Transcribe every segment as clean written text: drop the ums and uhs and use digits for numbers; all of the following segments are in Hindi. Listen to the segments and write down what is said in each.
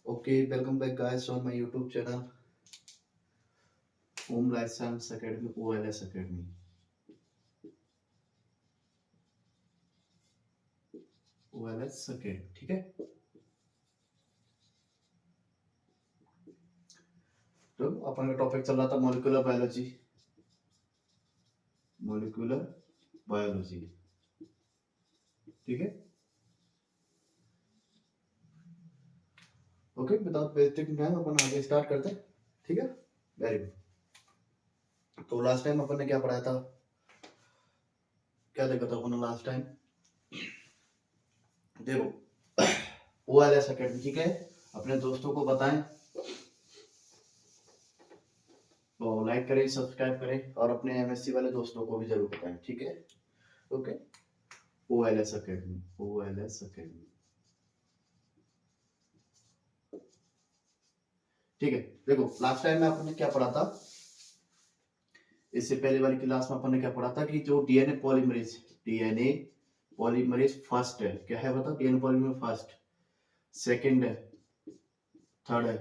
Okay, welcome back guys on my YouTube channel Home Life Science Academy OLS Academy. OLS Academy, ठीक है। तो अपन का टॉपिक चल रहा था मॉलिक्यूलर बायोलॉजी। मॉलिक्यूलर बायोलॉजी, ठीक है। ओके, विदाउट वेस्टिंग टाइम अपन आगे स्टार्ट करते हैं, ठीक है। Very good. तो लास्ट टाइम अपन ने क्या पढ़ाया था, क्या देखा था अपन लास्ट टाइम? देखो, OLS Academy, ठीक है। अपने दोस्तों को बताएं, तो लाइक करें, सब्सक्राइब करें और अपने MSc वाले दोस्तों को भी जरूर बताएं, ठीक है। Okay, OLS Academy, OLS Academy, ठीक है। देखो, लास्ट टाइम में अपन ने क्या पढ़ा था, इससे पहले वाली क्लास में अपन ने क्या पढ़ा था कि जो डीएनए पॉलीमरेज फर्स्ट है, क्या है बताओ? डीएनए पॉलीमरेज फर्स्ट, सेकंड है, थर्ड है,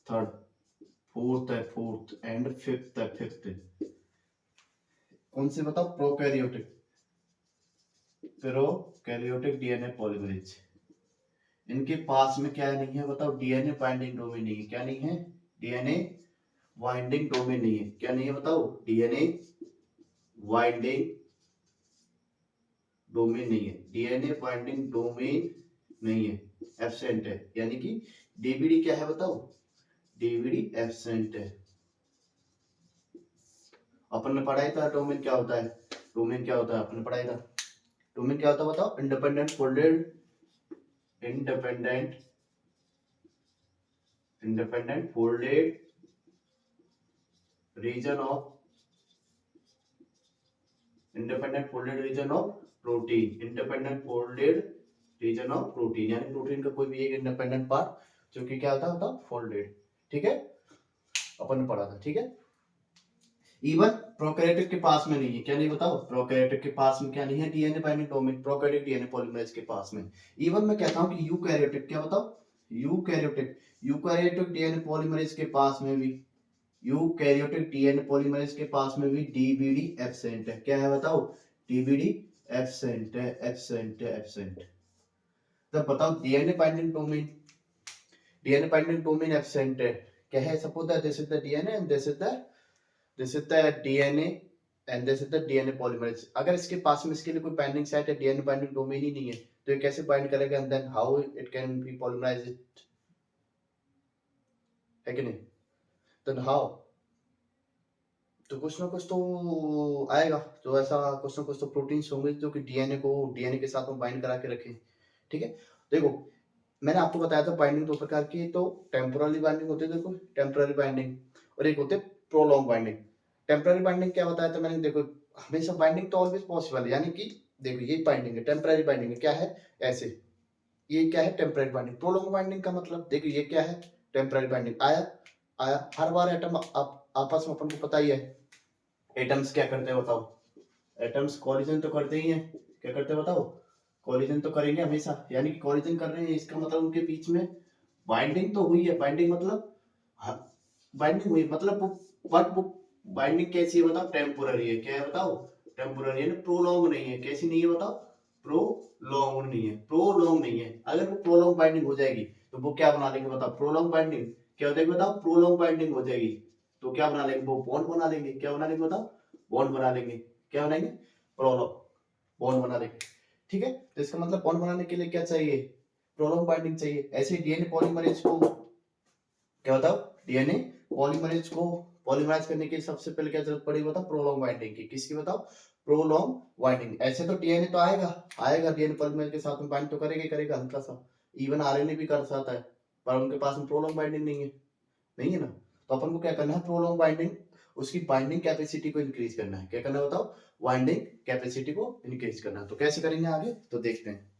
थर्ड, फोर्थ है, फोर्थ एंड फिफ्थ है, फिफ्थ। कौन से बताओ? Prokaryotic DNA polymerase. इनके पास में क्या नहीं है बताओ? डीएनए बाइंडिंग डोमेन नहीं है। क्या नहीं है? डीएनए बाइंडिंग डोमेन नहीं है। क्या नहीं है बताओ? डीएनए बाइंडिंग डोमेन नहीं है। डीएनए बाइंडिंग डोमेन नहीं है, एब्सेंट है। यानी कि डीबीडी क्या है बताओ? डीबीडी एब्सेंट है। अपन ने पढ़ाई था डोमेन क्या होता है। डोमेन क्या होता है अपन ने पढ़ाई था। डोमेन क्या होता है बताओ? Independent folded region of protein. Independent folded region of protein, यानी प्रोटीन का कोई भी एक इंडिपेंडेंट पार्ट जो कि क्या होता है फोल्डेड, ठीक है। अपन ने पढ़ा था, ठीक है। इवन प्रोकैरियोटिक के पास में नहीं है। क्या नहीं बताओ? प्रोकैरियोटिक के पास में क्या नहीं है? DNA binding domain, prokaryotic DNA polymerase के पास में। इवन मैं कहता हूं कि यूकैरियोटिक, क्या बताओ? यूकैरियोटिक डीएनए पॉलीमरेज के पास में भी, यूकैरियोटिक डीएनए पॉलीमरेज के पास में भी डीबीडी एब्सेंट है। क्या है बताओ? डीबीडी एब्सेंट है, एब्सेंट है, एब्सेंट। तब बताओ डीएनए बाइंडिंग डोमेन एब्सेंट है, क्या है? Suppose that this is the DNA and this is the DNA and this is the DNA polymerase. अगर इसके पास में इसके लिए कोई बाइंडिंग साइट है, डीएनए बाइंडिंग डोमेन ही नहीं है, तो ये कैसे बाइंड करेगा and then how it can be polymerised, है कि नहीं? Then how? तो कुछ ना कुछ तो आएगा, तो ऐसा कुछ ना कुछ तो प्रोटीन्स होंगे जो कि डीएनए के साथ में बाइंड करा के रखें, ठीक है। देखो, मैंने आपको बताया था बाइंडिंग दो प्रकार की, तो टेम्पोररी बाइंडिंग होती है, देखो टेम्पोररी बाइंडिंग, और एक होते प्रोलॉन्ग बाइंडिंग। टेम्पोररी बाइंडिंग क्या बताया था मैंने? देखो, हमेशा बाइंडिंग तो ऑलवेज पॉसिबल है, यानी कि देखो ये बाइंडिंग है, टेम्पररी बाइंडिंग है, क्या है? ऐसे, ये क्या है? Temporary binding. प्रोलॉन्ग बाइंडिंग का मतलब देखो ये क्या है? Temporary binding. आया आया हर बार एटम आपस में अपन को पता ही है, एटम्स क्या करते हैं बताओ? एटम्स कोलिजन तो करते ही हैं। क्या करते हैं बताओ? कोलिजन तो करेंगे हमेशा, यानी कि कोलिजन कर रहे हैं, इसका मतलब उनके बीच में बाइंडिंग तो हुई है। बाइंडिंग मतलब, हाँ, बाइंडिंग हुई मतलब बट वो बाइंडिंग कैसी है बताओ? टेम्पोररी है। क्या है बताओ? टेम्पोररी है, प्रोलॉन्ग नहीं है। कैसी नहीं है बताओ? प्रोलॉन्ग नहीं है, प्रोलॉन्ग नहीं है। अगर वो प्रोलॉन्ग बाइंडिंग हो जाएगी तो वो क्या बना लेंगे बताओ? प्रोलॉन्ग बाइंडिंग क्या हो जाएगी बताओ? प्रोलॉन्ग बाइंडिंग हो जाएगी तो क्या बना लेंगे? वो बॉन्ड बना लेंगे। क्या बना लेंगे बताओ? बॉन्ड बना लेंगे। क्या बनाएंगे? प्रोलॉन्ग बॉन्ड बना लेंगे, ठीक है। तो इसका मतलब बॉन्ड बनाने के लिए क्या चाहिए? प्रोलॉन्ग बाइंडिंग चाहिए। ऐसे डीएनए पॉलीमरेज को क्या बताओ? डीएनए पॉलीमरेज को पॉलीमराइज करने के सबसे पहले क्या जरूरत पड़ेगी बताओ? प्रोलॉन्ग बाइंडिंग की। किसकी बताओ? Prolong binding. ऐसे तो डीएनए तो आएगा डीएनए पॉलीमरेज के साथ में बाइंड तो करेगा ही करेगा, हल्का सा। इवन आरएनए भी कर सकता है, पर उनके पास में प्रोलॉन्ग बाइंडिंग नहीं है, नहीं है ना। तो अपन को क्या करना है? प्रोलॉन्ग बाइंडिंग, उसकी बाइंडिंग कैपेसिटी को इंक्रीज करना है। क्या करना है बताओ? बाइंडिंग कैपेसिटी को इंक्रीज करना है। तो कैसे करेंगे आगे तो देखते हैं,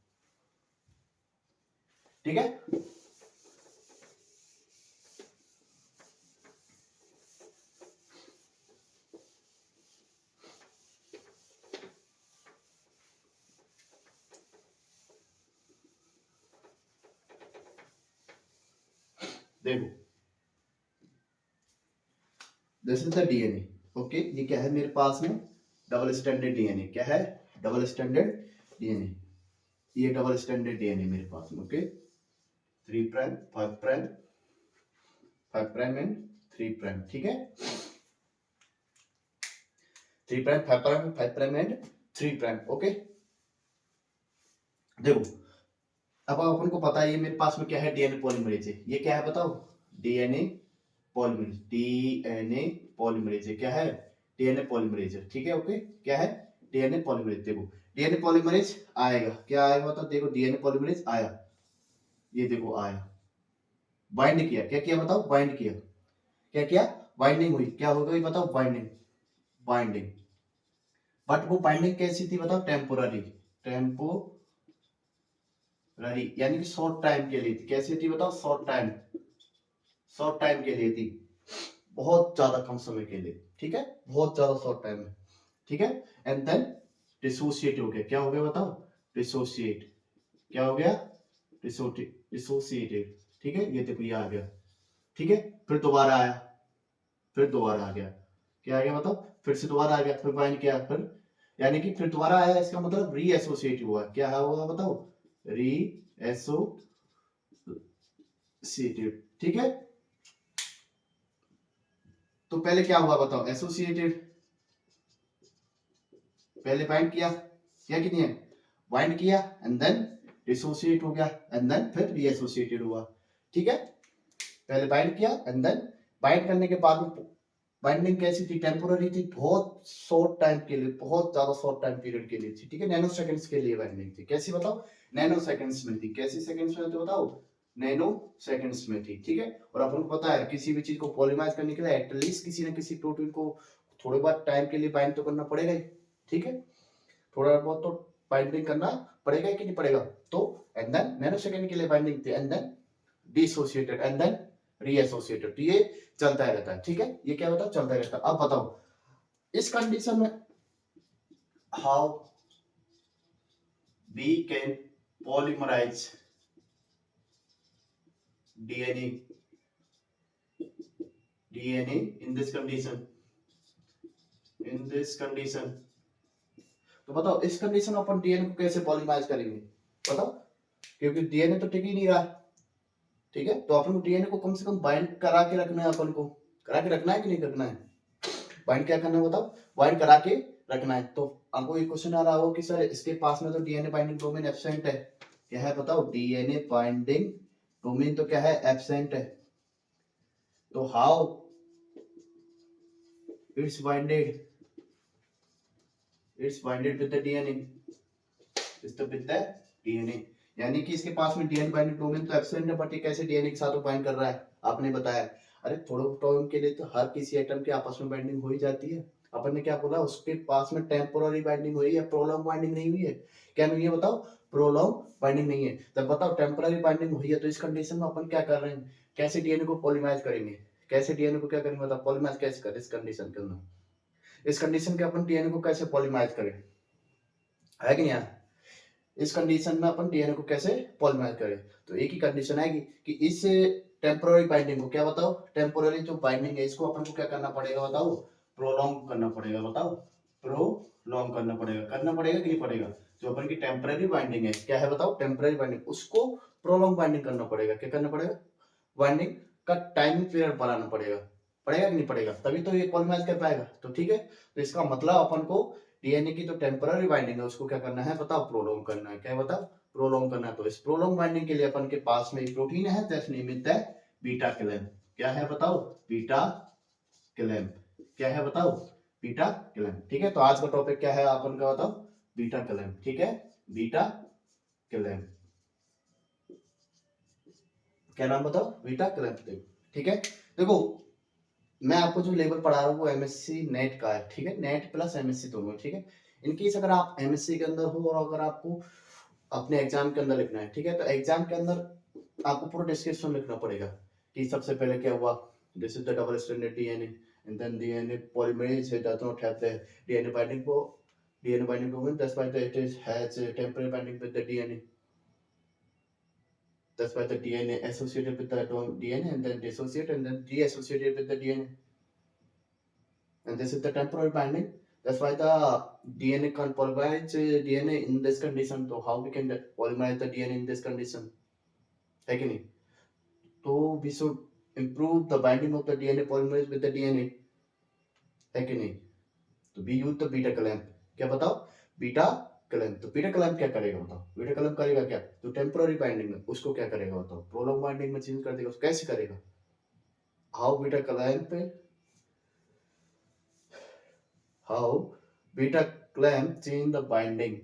ठीक है। देखो, this is the DNA. Okay, ये क्या है मेरे पास में? Double standard DNA. क्या है? Double standard DNA. ये डबल स्टैंडर्ड डीएनए मेरे पास में। Okay, 3 prime 5 prime 5 prime and 3 prime. ठीक है, 3 prime 5 prime 5 prime and 3 prime. Okay, देखो, अब अपन को पता है ये मेरे पास में क्या है? डीएनए पॉलीमरेज है। ये क्या है बताओ? DNA polymerase. डीएनए पॉलीमरेज है। क्या है? डीएनए पॉलीमरेज है। ठीक है, ओके, क्या है? DNA polymerase. देखो, डीएनए पॉलीमरेज आएगा। क्या आएगा बताओ? देखो, डीएनए पॉलीमरेज आया, ये देखो आया, बाइंड किया। क्या किया बताओ? बाइंड किया। क्या किया? बाइंडिंग हुई। क्या हो गई बताओ? बाइंडिंग। बाइंडिंग। बट वो बाइंडिंग कैसी थी बताओ? टेम्पोररी। टेम्पोररी, यानी कि शॉर्ट टाइम के लिए थी। कैसी थी बताओ? Short time. शॉर्ट टाइम के लिए थी, बहुत ज्यादा कम समय के लिए। ठीक है, बहुत ज्यादा शॉर्ट टाइम में। ठीक है, एंड देन डिसोसिएट हो गया। क्या हो गया बताओ? डिसोसिएट। क्या हो गया? डिसोसिएटेड। ठीक है, ये देखो ये आ गया। ठीक है, फिर दोबारा आया, फिर दोबारा आ गया। क्या आ गया बताओ? फिर से दोबारा आ गया, फिर बाइंड किया, फिर, यानी कि फिर दोबारा आया। इसका मतलब री एसोसिएट हुआ। क्या हुआ बताओ? री एसोसिएटेड। ठीक है, तो पहले क्या हुआ बताओ? एसोसिएटेड। पहले बाइंड किया, क्या कि नहीं है? बाइंड किया एंड देन डिसोसिएट हो गया एंड देन फिर रीएसोसिएटेड हुआ। ठीक है, पहले बाइंड किया एंड देन बाइंड करने के बाद में बाइंडिंग कैसी थी? टेम्पोररी थी, बहुत शॉर्ट टाइम के लिए, बहुत ज्यादा शॉर्ट टाइम पीरियड के लिए थी। ठीक है, नैनो सेकंड्स के लिए बाइंडिंग थी। कैसी बताओ? नैनो सेकंड्स में थी। कैसी सेकंड्स में थी बताओ? नैनो सेकंड्स में थी। ठीक है, और अपन को पता है किसी भी चीज को पॉलीमराइज करने के लिए एटलीस्ट किसी न किसी प्रोटीन को थोड़े बहुत टाइम के लिए बाइंड तो करना पड़ेगा ही। ठीक है, थोड़ा बहुत तो बाइंडिंग करना पड़ेगा कि नहीं पड़ेगा? तो एंड देन नैनो सेकंड के लिए बाइंडिंग थी and then dissociated and then reassociated. तो ये चलता रहता है। ठीक है, ये क्या होता है? चलता रहता है। अब बताओ इस कंडीशन में how we can polymerize DNA in this condition, in this condition। तो बताओ इस कंडीशन में अपन डीएनए को कैसे पॉलीमराइज करेंगे? बताओ, क्योंकि डीएनए तो टिक ही नहीं रहा। ठीक है, तो अपन को डीएनए को कम से कम बाइंड करा के रखना है। अपन को करा के रखना है कि नहीं रखना है? बाइंड क्या करना है बताओ? बाइंड करा के रखना है। तो आपको एक क्वेश्चन आ रहा हो कि सर इसके पास में तो डीएनए बाइंडिंग डोमेन एब्सेंट है। क्या है बताओ? डीएनए बाइंडिंग डोमेन तो क्या है? एब्सेंट है। तो how it's binded? It's binded with the DNA, is the with the DNA, यानी कि इसके पास में डीएनए बाइंडिंग डोमेन तो एब्सेंट है, बट ये कैसे डीएनए के साथ बाइंड कर रहा है? आपने बताया। अरे थोड़े टाइम के लिए तो हर किसी एटम के आपस में बाइंडिंग हो ही जाती है। अपन ने क्या बोला? उसके पास में टेम्पोररी बाइंडिंग हुई है, प्रोलॉन्ग बाइंडिंग नहीं हुई है। क्या नहीं है बताओ? प्रोलॉन्ग बाइंडिंग नहीं है। तब बताओ टेम्पोररी बाइंडिंग हुई है, तो इस कंडीशन में अपन क्या कर रहे हैं? कैसे डीएनए को पॉलीमराइज करेंगे? कैसे डीएनए को क्या करेंगे बताओ? पॉलीमराइज कैसे करें इस कंडीशन के अंदर? इस कंडीशन के अपन डीएनए को कैसे पॉलीमराइज करें? है कि नहीं यार? इस कंडीशन में अपन डीएनए को कैसे पॉलीमराइज करें? तो एक ही कंडीशन आएगी कि इस टेम्पोररी बाइंडिंग को, क्या बताओ? टेम्पोररी जो बाइंडिंग है इसको अपन को क्या करना पड़ेगा बताओ? प्रोलॉन्ग करना पड़ेगा। बताओ, प्रोलॉन्ग करना पड़ेगा कि नहीं पड़ेगा? जो अपन की टेम्पररी बाइंडिंग है, क्या है बताओ? टेम्पररी बाइंडिंग, उसको प्रोलॉन्ग बाइंडिंग करना पड़ेगा। क्या करना पड़ेगा? बाइंडिंग का टाइमिंग पीरियड बढ़ाना पड़ेगा। पड़ेगा कि नहीं पड़ेगा? तभी तो ये पॉलीमराइज कर पाएगा। तो ठीक है, तो इसका मतलब अपन को डीएनए की जो टेम्पररी बाइंडिंग है उसको क्या करना है बताओ? प्रोलॉन्ग करना है। क्या बताओ? प्रोलॉन्ग करना है। तो इस प्रोलॉन्ग बाइंडिंग के लिए अपन के पास में एक प्रोटीन है, दैट्स नेम है बीटा क्लैम्प। क्या है बताओ? Beta clamp. क्या है बताओ? Beta clamp. ठीक है, तो आज का टॉपिक क्या है अपन का बताओ? Beta clamp. ठीक है, बीटा क्लैम्प। क्या नाम बताओ? Beta clamp. ठीक है, देखो मैं आपको जो लेवल पढ़ा रहा हूँ वो एमएससी नेट का है। ठीक है, नेट प्लस एमएससी दोनों। ठीक है, इनकेस अगर आप एमएससी के अंदर हो और अगर आपको अपने एग्जाम के अंदर लिखना है, ठीक है, तो एग्जाम के अंदर आपको पूरा डिस्क्रिप्शन लिखना पड़ेगा कि सबसे पहले क्या हुआ। This is the double stranded DNA and then DNA polymerase does not have the DNA binding को DNA binding domain, that's why it is has temporary binding with the DNA. That's why the DNA associated with the DNA and then dissociate and then deassociated with the DNA. And this is the temporary binding. That's why the DNA can't polymerize DNA in this condition. So how we can polymerize the DNA in this condition? है कि नहीं? So we should improve the binding of the DNA polymerase with the DNA. है कि नहीं? तो we use the beta clamp. क्या बताओ? Beta clamp. तो बीटा क्लैंप क्या करेगा बताओ? बीटा क्लैंप करेगा क्या? जो टेम्पररी बाइंडिंग है उसको क्या करेगा बताओ? प्रोलॉन्ग बाइंडिंग में चेंज कर देगा. उसको कैसे करेगा? How beta clamp change the binding.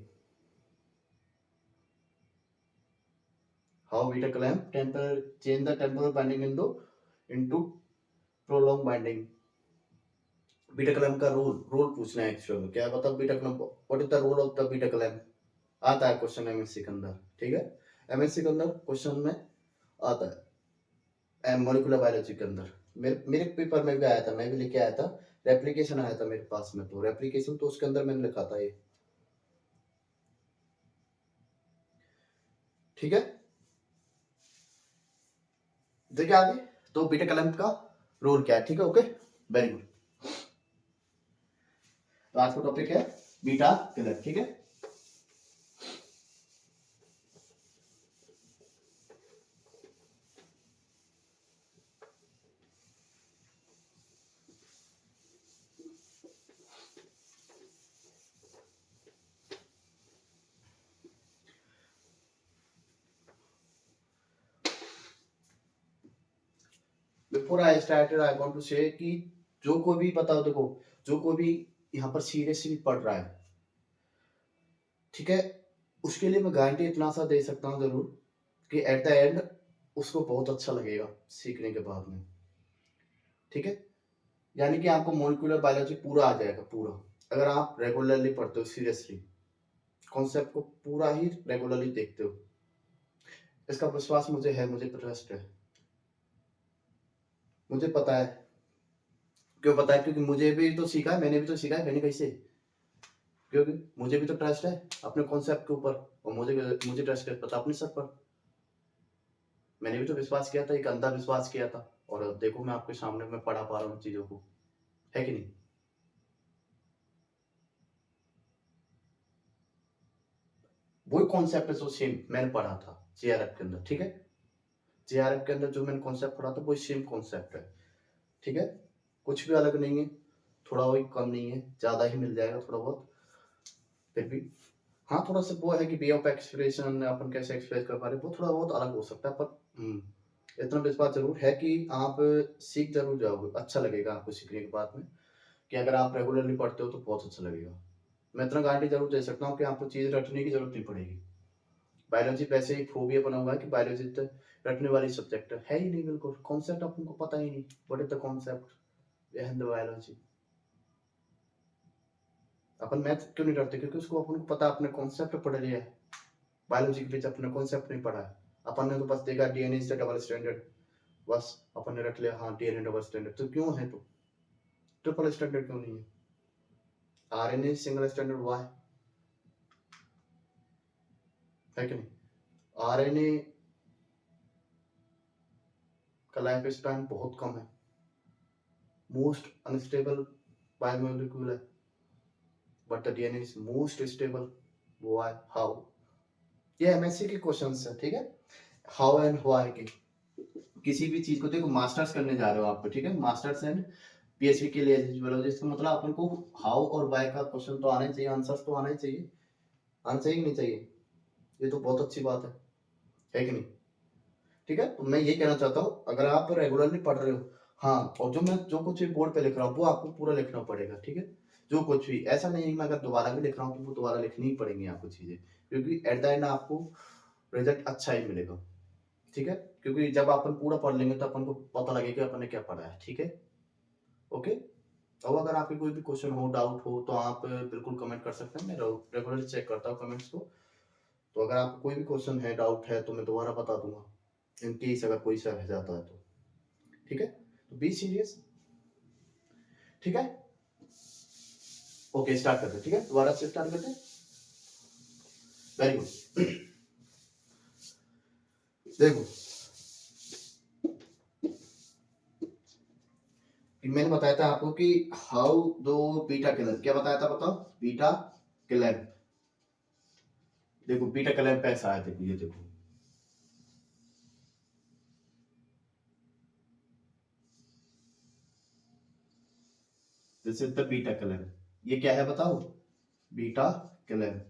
How beta clamp change the temporal binding into prolonged binding. Beta clamp का रोल पूछना है एक्चुअल में. क्या बताओ beta clamp? What is the role of the beta clamp? आता है क्वेश्चन एमएससी के अंदर. ठीक है, एमएससी के अंदर क्वेश्चन में आता है मॉलिक्यूलर बायोलॉजी के अंदर. मेरे पेपर में भी आया था, मैं भी लेके आया था. रेप्लिकेशन आया था मेरे पास में. तो रेप्लिकेशन तो उसके अंदर मैंने लिखा था ये. ठीक है, देखिए आगे. तो बीटा क्लैंप का रोल क्या है? ठीक है, ओके, वेरी गुड. तो आज का टॉपिक है बीटा क्लैंप. ठीक है, before I started I want to say कि जो कोई भी बताओ, देखो जो कोई भी यहाँ पर सीरियसली पढ़ रहा है, ठीक है, उसके लिए मैं गारंटी इतना सा दे सकता हूँ जरूर कि एट द एंड उसको बहुत अच्छा लगेगा सीखने के बाद में. ठीक है, यानी कि आपको मॉलिक्यूलर बायोलॉजी पूरा आ जाएगा पूरा, अगर आप रेगुलरली पढ़ते हो, सीरियसली कॉन्सेप्ट को पूरा ही रेगुलरली देखते हो. इसका विश्वास मुझे है, मुझे ट्रस्ट है, मुझे पता है. क्यों पता है? क्योंकि मुझे भी तो सीखा है, मैंने भी तो सीखा है कहीं से. क्योंकि मुझे भी तो ट्रस्ट है अपने कॉन्सेप्ट के ऊपर, और मुझे ट्रस्ट है पता अपने सर पर. मैंने भी तो विश्वास किया था, एक अंधा विश्वास किया था, और देखो मैं आपके सामने मैं पढ़ा पा रहा हूँ चीजों को. है कि नहीं? वही कॉन्सेप्ट है जो सेम मैंने पढ़ा था जेआरएफ के अंदर. ठीक है, जेआरएफ के अंदर जो मैंने कॉन्सेप्ट पढ़ा था वही सेम कॉन्सेप्ट है. ठीक है, कुछ भी अलग नहीं है, थोड़ा वही कम नहीं है, ज्यादा ही मिल जाएगा थोड़ा बहुत. फिर भी हाँ, थोड़ा सा वो है कि वे ऑफ एक्सप्रेशन अपन कैसे एक्सप्रेस कर पा रहे हैं वो थोड़ा बहुत अलग हो सकता है, पर इतना विश्वास जरूर है कि आप सीख जरूर जाओगे. अच्छा लगेगा आपको सीखने के बाद में, कि अगर आप रेगुलरली पढ़ते हो तो बहुत अच्छा लगेगा. मैं इतना गारंटी जरूर दे सकता हूँ कि आपको चीज रटने की जरूरत नहीं पड़ेगी. बायोलॉजी वैसे ही फोबिया बना हुआ है कि बायोलॉजी तो रटने वाली सब्जेक्ट है ही नहीं. बिल्कुल कॉन्सेप्ट अपन को पता ही नहीं. What is the concept behind the biology? Upon math क्यों नहीं रटते? क्योंकि उसको अपन को पता, अपने कॉन्सेप्ट पढ़ लिया है. बायोलॉजी के बीच अपने कॉन्सेप्ट नहीं पढ़ा है. अपन ने तो बस देखा DNA is the double standard, बस अपन ने रट लिया. हाँ, डीएनए डबल स्टैंडर्ड तो क्यों है? तो ट्रिपल स्टैंडर्ड क्यों नहीं है? आरएनए सिंगल स्टैंडर्ड हुआ है कि नहीं? आरएनए का लाइफ स्पैन बहुत कम है, मोस्ट अनस्टेबल बायोमोलिक्यूल है, but the DNA is most stable. Why? How? ये एमएससी के क्वेश्चंस है. ठीक है, हाउ एंड व्हाई की किसी भी चीज को देखो. मास्टर्स करने जा रहे हो आप, ठीक है, मास्टर्स एंड पीएचडी के लिए एलिजिबल हो, जिसका मतलब अपन को हाउ और व्हाई का क्वेश्चन तो आना ही चाहिए, आंसर्स तो आना ही चाहिए. आना चाहिए कि नहीं चाहिए? ये तो बहुत अच्छी बात है कि नहीं? ठीक है, तो मैं ये कहना चाहता हूँ, अगर आप रेगुलरली पढ़ रहे हो, हाँ, और जो कुछ भी बोर्ड पे लिख रहा हूँ वो आपको पूरा लिखना पड़ेगा. ठीक है, जो कुछ भी, ऐसा नहीं है मैं अगर दोबारा भी लिख रहा हूँ तो वो दोबारा लिखनी ही पड़ेंगी आपको चीजें, क्योंकि एट द एंड आपको रिजल्ट अच्छा ही मिलेगा. ठीक है, क्योंकि जब अपन पूरा पढ़ लेंगे तो अपन को पता लगेगा कि अपन ने क्या पढ़ा है. ठीक है, ओके. और अगर आपके कोई भी क्वेश्चन हो, डाउट हो, तो आप बिल्कुल कमेंट कर सकते हैं. मैं रेगुलरली चेक करता हूँ कमेंट्स को. तो अगर आपको कोई भी क्वेश्चन है, डाउट है, तो मैं दोबारा बता दूंगा इन केस अगर कोई सा रह जाता है तो. ठीक है, तो बी सीरियस. ठीक है, ओके, स्टार्ट करते हैं. ठीक है, दोबारा से स्टार्ट करते हैं. Very good. देखो मैंने बताया था आपको कि हाउ दो बीटा क्लैंप, क्या बताया था बताओ, बीटा क्लैंप। देखो बीटा क्लैंप ऐसा है, देखो ये देखो, this is the beta clamp. ये क्या है बताओ, बीटा क्लैंप।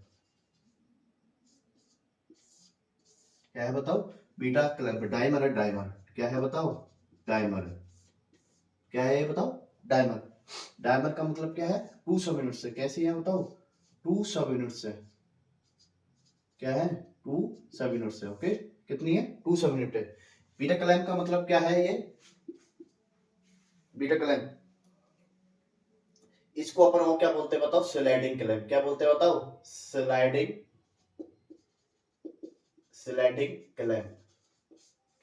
क्या है बताओ, बीटा क्लैंप। डाइमर है, डाइमर क्या है बताओ, डाइमर। क्या है ये बताओ, डाइमर। डाइमर का मतलब क्या है, 2 सब यूनिट से। कैसे है बताओ, 2 सब यूनिट से। क्या है, 2 सब यूनिट से। ओके, कितनी है, 2 सब यूनिट है। बीटा क्लैंप का मतलब क्या है ये, बीटा क्लैंप, इसको अपन वो क्या बोलते हैं बताओ, स्लाइडिंग क्लैंप। क्या बोलते हैं बताओ, स्लाइडिंग, स्लाइडिंग क्लैंप।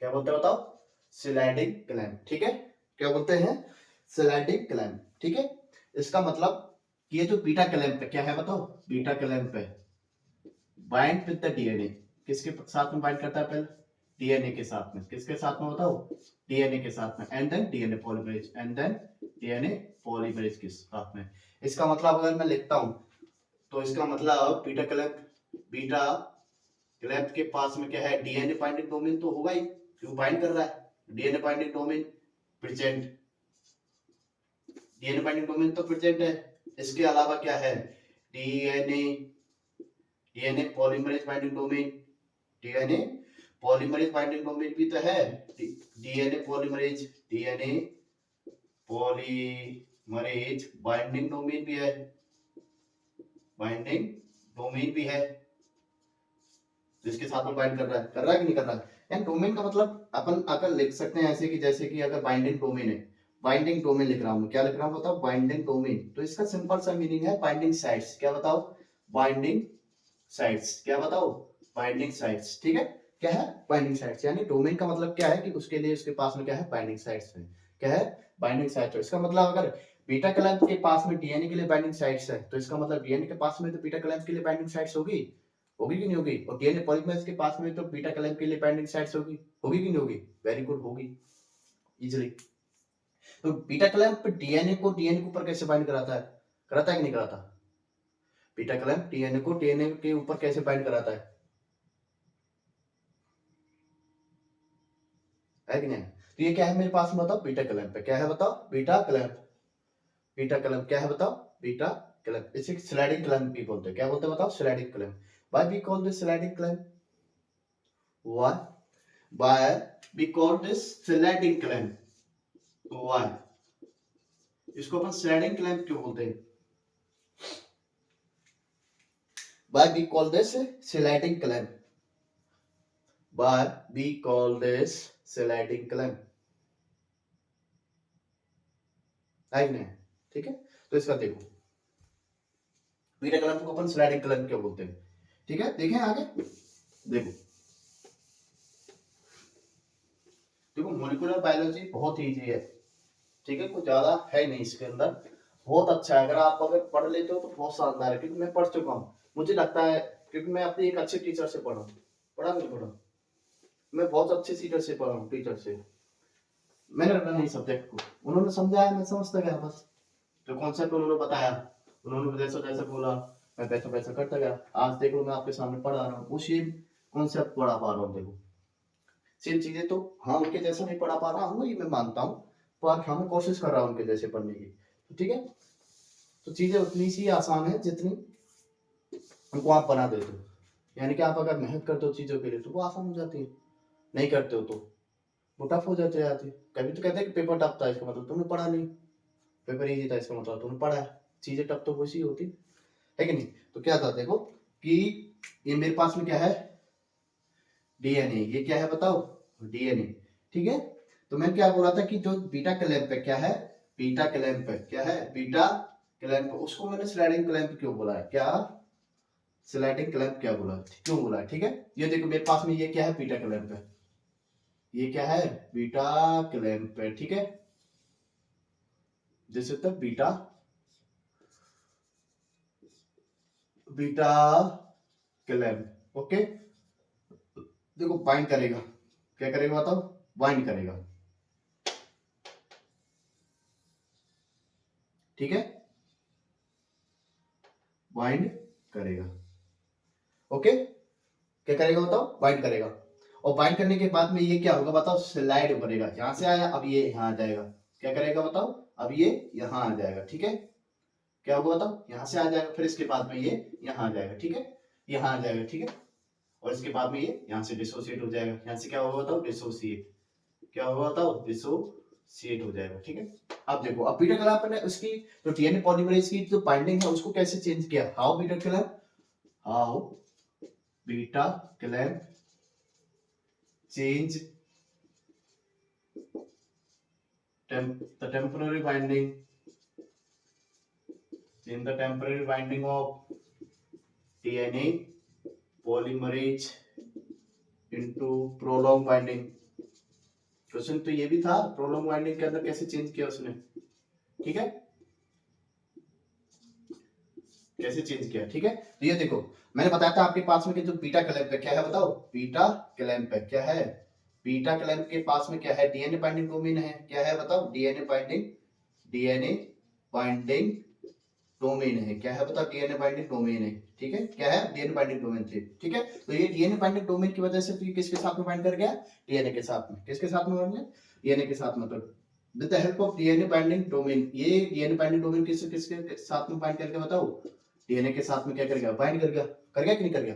क्या बोलते हैं बताओ, स्लाइडिंग क्लैंप। ठीक है, क्या बोलते हैं, स्लाइडिंग क्लैंप। ठीक है, इसका मतलब कि ये जो बीटा क्लैंप है, क्या है बताओ, बीटा क्लैंप है, बाइंड विद द डीएनए। किसके साथ में बाइंड करता है पहले, डीएनए के साथ में। किसके साथ में बताओ, डीएनए के साथ में। And then DNA polymerase, and then DNA polymerase के साथ में। इसका मतलब अगर मैं लिखता हूं तो इसका मतलब बीटा क्लैंप, बीटा क्लैंप के पास में क्या है, डीएनए बाइंडिंग डोमेन तो होगा ही, क्यों बाइंड कर रहा है, DNA binding domain present, DNA binding domain तो प्रेजेंट है। इसके अलावा क्या है, DNA, DNA polymerase binding domain, DNA polymerase binding domain भी तो है, DNA polymerase, DNA polymerase binding domain भी है, बाइंडिंग डोमेन भी है, जिसके साथ में बाइंड कर रहा है कि नहीं कर रहा है। यानी डोमेन का मतलब अपन अगर लिख सकते हैं ऐसे कि जैसे कि अगर बाइंडिंग डोमेन है, बाइंडिंग डोमेन लिख रहा हूं, क्या लिख रहा हूं बताओ, बाइंडिंग डोमेन। तो इसका सिंपल सा मीनिंग है बाइंडिंग साइट्स। क्या बताओ, बाइंडिंग साइट्स। क्या बताओ, बाइंडिंग साइट्स। ठीक है, क्या है, बाइंडिंग साइट्स। यानी डोमेन का मतलब क्या है कि उसके लिए उसके पास में क्या है, बाइंडिंग साइट्स है। क्या है, बाइंडिंग साइट्स। इसका मतलब अगर बीटा क्लैंप के पास में डीएनए के लिए बाइंडिंग साइट्स है, तो इसका मतलब डीएनए के पास में तो बीटा क्लैंप के लिए बाइंडिंग साइट्स होगी, होगी कि नहीं होगी। और डीएनए पॉलीमरेज के पास में तो बीटा क्लैंप के लिए बाइंडिंग साइट्स होगी, होगी कि नहीं होगी। वेरी गुड, होगी इजीली। तो बीटा क्लैंप डीएनए को डीएनए के ऊपर कैसे बाइंड कराता है कि नहीं कराता, बीटा क्लैंप डीएनए को डीएनए के ऊपर कैसे बाइंड कराता है कि नहीं। तो ये क्या है मेरे पास में बताओ, बीटा क्लैंप है। क्या है बताओ, बीटा क्लैंप। बीटा क्लैंप क्या है बताओ, बीटा क्लैंप। इसे स्लाइडिंग क्लैंप भी बोलते हैं। क्या बोलते हैं बताओ, sliding clamp. Why we call this sliding clamp, why, why we call this sliding clamp, why, इसको अपन स्लाइडिंग क्लैंप क्यों बोलते हैं, why we call this sliding clamp, why we call this sliding clamp, है कि नहीं। ठीक है, तो इसका देखो, बीटा क्लैंप को अपन स्लाइडिंग क्लैंप क्यों बोलते हैं। ठीक है, देखें आगे, देखो, देखो मोलिकुलर बायोलॉजी बहुत इजी है। ठीक है, कुछ ज्यादा है नहीं इसके अंदर, बहुत अच्छा है। अगर आप अगर पढ़ लेते हो तो बहुत शानदार है, क्योंकि मैं पढ़ चुका हूँ, मुझे लगता है, क्योंकि मैं अपने एक अच्छे टीचर से पढ़ा, पढ़ा नहीं पढ़ा, मैं बहुत अच्छे टीचर से पढ़ा हूँ, टीचर से मैंने रखा नहीं सब्जेक्ट को, उन्होंने समझाया, मैं समझता गया बस, जो कॉन्सेप्ट उन्होंने बताया, उन्होंने जैसा जैसा बोला मैं वैसा वैसा करता गया। आज देख लो मैं आपके सामने पढ़ा रहा हूँ, उसी कॉन्सेप्ट पढ़ा पा रहा हूँ। देखो सेम चीजें तो, हाँ उनके जैसा नहीं पढ़ा पा रहा हूँ ये मैं मानता हूँ, पर हाँ मैं कोशिश कर रहा हूँ उनके जैसे पढ़ने की। तो ठीक है, तो चीजें उतनी सी आसान है जितनी उनको आप बना देते हो। यानी कि आप अगर मेहनत करते हो चीजों के लिए तो वो आसान हो जाती है, नहीं करते हो तो वो टफ हो जाती है। कभी तो कहते हैं कि पेपर टफ था, इसका मतलब तुमने पढ़ा नहीं, पेपर इजी था इसका मतलब तुमने पढ़ा है। चीजें टफ तो वैसी होती है कि नहीं। तो क्या था देखो कि ये मेरे पास में क्या है, डीएनए। ये क्या है बताओ, डीएनए। ठीक है, तो मैं क्या बोला था कि जो बीटा क्लैंप है, क्या है, बीटा क्लैंप है, क्या है, बीटा क्लैंप। उसको मैंने स्लाइडिंग क्लैंप क्यों बोला है, क्या स्लाइडिंग क्लैंप क्या बोला, क्यों बोला है। ठीक है, ये देखो मेरे पास में ये क्या है, बीटा क्लैंप है, ये क्या है, बीटा क्लैंप है। ठीक है, जैसे तक बीटा, बीटा क्लैंप। ओके, देखो बाइंड करेगा, क्या करेगा बताओ, बाइंड करेगा, ठीक है, बाइंड करेगा, ओके, क्या करेगा बताओ, बाइंड करेगा। और बाइंड करने के बाद में ये क्या होगा बताओ, स्लाइड करेगा, यहां से आया अब ये यहां आ जाएगा, क्या करेगा बताओ, अब ये यहां आ जाएगा, ठीक है, क्या होगा बताओ, यहां से आ जाएगा, फिर इसके बाद में ये यहां आ जाएगा, ठीक है, यहां आ जाएगा, ठीक है, और इसके बाद में ये यहां से डिसोसिएट हो जाएगा, यहां से क्या होगा बताओ, डिसोसिएट, क्या होगा बताओ, डिसोसिएट हो जाएगा, ठीक है। अब देखो, अब पीटर कलाम ने उसकी जो डीएनए पॉलीमरेज की जो बाइंडिंग है उसको कैसे चेंज किया, how Peter Kalam, how beta Kalam change the temporary binding in the temporary binding of DNA polymerase into prolonged binding। Question तो ये भी था, प्रोलॉन्ग बाइंडिंग के अंदर कैसे चेंज किया उसने, ठीक है, कैसे चेंज किया, ठीक है। तो ये देखो, मैंने बताया था आपके पास में कि जो बीटा क्लैंप है क्या है बताओ, बीटा क्लैंप है, क्या है, बीटा क्लैंप के पास में क्या है, डीएनए बाइंडिंग डोमेन है, क्या है बताओ, डीएनए बाइंडिंग डोमेन है, क्या है बताओ, डीएनए बाइंडिंग डोमेन है, ठीक है, क्या है, डीएनए बाइंडिंग डोमेन थे, ठीक है। तो ये डीएनए बाइंडिंग डोमेन की वजह से तो ये किसके साथ में बाइंड कर गया, डीएनए के साथ में, किसके साथ में बाइंड गया, डीएनए के साथ में। तो with the help of DNA binding domain, ये डीएनए बाइंडिंग डोमेन किसके किसके साथ में बाइंड करके बताओ, डीएनए के साथ में क्या कर गया, बाइंड कर गया, कर गया कि नहीं कर गया,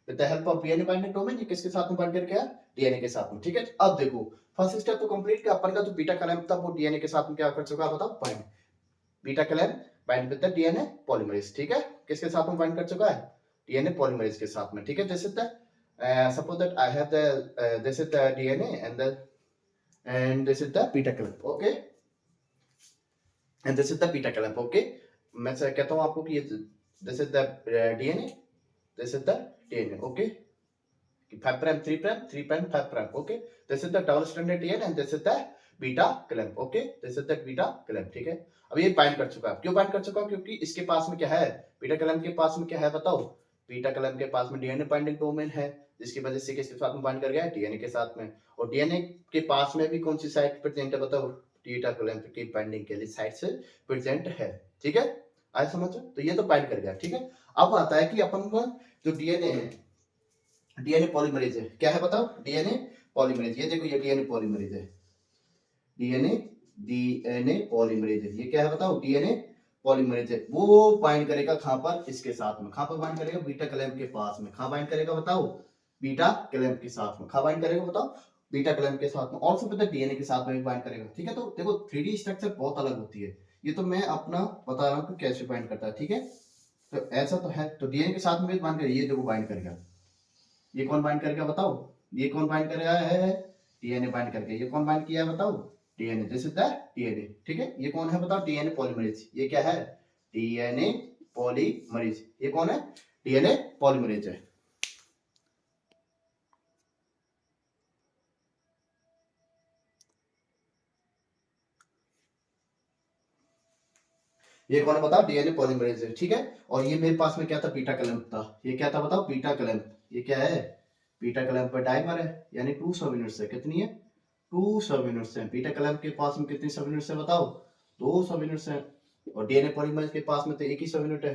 with the help of DNA binding domain ये किसके साथ में बाइंड कर गया, डीएनए के साथ में, ठीक है। अब देखो फर्स्ट स्टेप तो कंप्लीट किया अपन का, जो बीटा क्लैंप था वो डीएनए के साथ में क्या कर चुका बताओ, bind, beta clamp bind with the DNA polymerase, ठीक है, किसके साथ में बाइंड कर चुका है, डीएनए पॉलीमरेज के साथ में, ठीक है। This is the suppose that I have the this is the DNA and this is the beta clamp, okay, and this is the beta clamp, okay। मैं कहता हूँ आपको कि ये this is the DNA, this is the DNA, okay, 5 prime 3 prime 3 prime 5 prime, okay, this is the double stranded DNA and this is the beta clamp, okay, this is the beta clamp, ठीक है। अब ये बाइंड कर चुका है, क्यों बाइंड कर चुका है, क्योंकि इसके पास में क्या है, बीटा क्लैंप के पास में क्या है बताओ, बीटा क्लैंप के पास में डीएनए बाइंडिंग डोमेन है, जिसकी वजह से किसके साथ में बाइंड कर गया है, डीएनए के साथ में। और डीएनए के पास में भी कौन सी साइट प्रेजेंट है बताओ, बीटा क्लैंप की बाइंडिंग के लिए साइट से प्रेजेंट है, ठीक है, आए समझ। तो ये तो बाइंड कर गया, ठीक है। अब आता है कि अपन का जो डीएनए है, डीएनए पॉलीमरेज है, क्या है बताओ, डीएनए पॉलीमरेज, ये देखो ये डीएनए पॉलीमरेज है, डीएनए पॉलीमरेज है, ये क्या है बताओ, डीएनए पॉलीमरेज है। वो बाइंड करेगा कहां पर, इसके साथ में, कहां पर बाइंड करेगा, बीटा क्लैंप के पास में, कहां बाइंड करेगा बताओ, बीटा क्लैंप के साथ में, कहां बाइंड करेगा बताओ, बीटा क्लैंप के साथ में, ऑल्सो विद द डीएनए के साथ में भी बाइंड करेगा, ठीक है। तो देखो 3D स्ट्रक्चर बहुत अलग होती है, ये तो मैं अपना बता रहा हूं कि कैसे बाइंड करता है, ठीक है। तो ऐसा तो है, तो डीएनए के साथ में भी बाइंड करेगा, ये देखो बाइंड करेगा, ये कौन बाइंड करेगा बताओ, ये कौन बाइंड करेगा है, डीएनए बाइंड करके, ये कौन बाइंड किया है बताओ, DNA, this is the DNA, ठीक है। ये कौन है बताओ, डीएनए पॉलीमरेज, ये क्या है, डीएनए पॉलीमरेज, ये कौन है, डीएनए पॉलीमरेज है। ये कौन है बताओ, डीएनए पॉलीमरेज है, ठीक है। और ये मेरे पास में क्या था, बीटा क्लैंप था, ये क्या था बताओ, बीटा क्लैंप, ये क्या है, बीटा क्लैंप पर डाइमर है, यानी 2 सब यूनिट्स है, कितनी है, 2 सब यूनिट्स है। बीटा क्लैंप के पास में कितनी सब यूनिट्स है बताओ, 2 सब यूनिट्स है। और डीएनए पॉलीमरेज के पास में तो एक ही सब यूनिट है,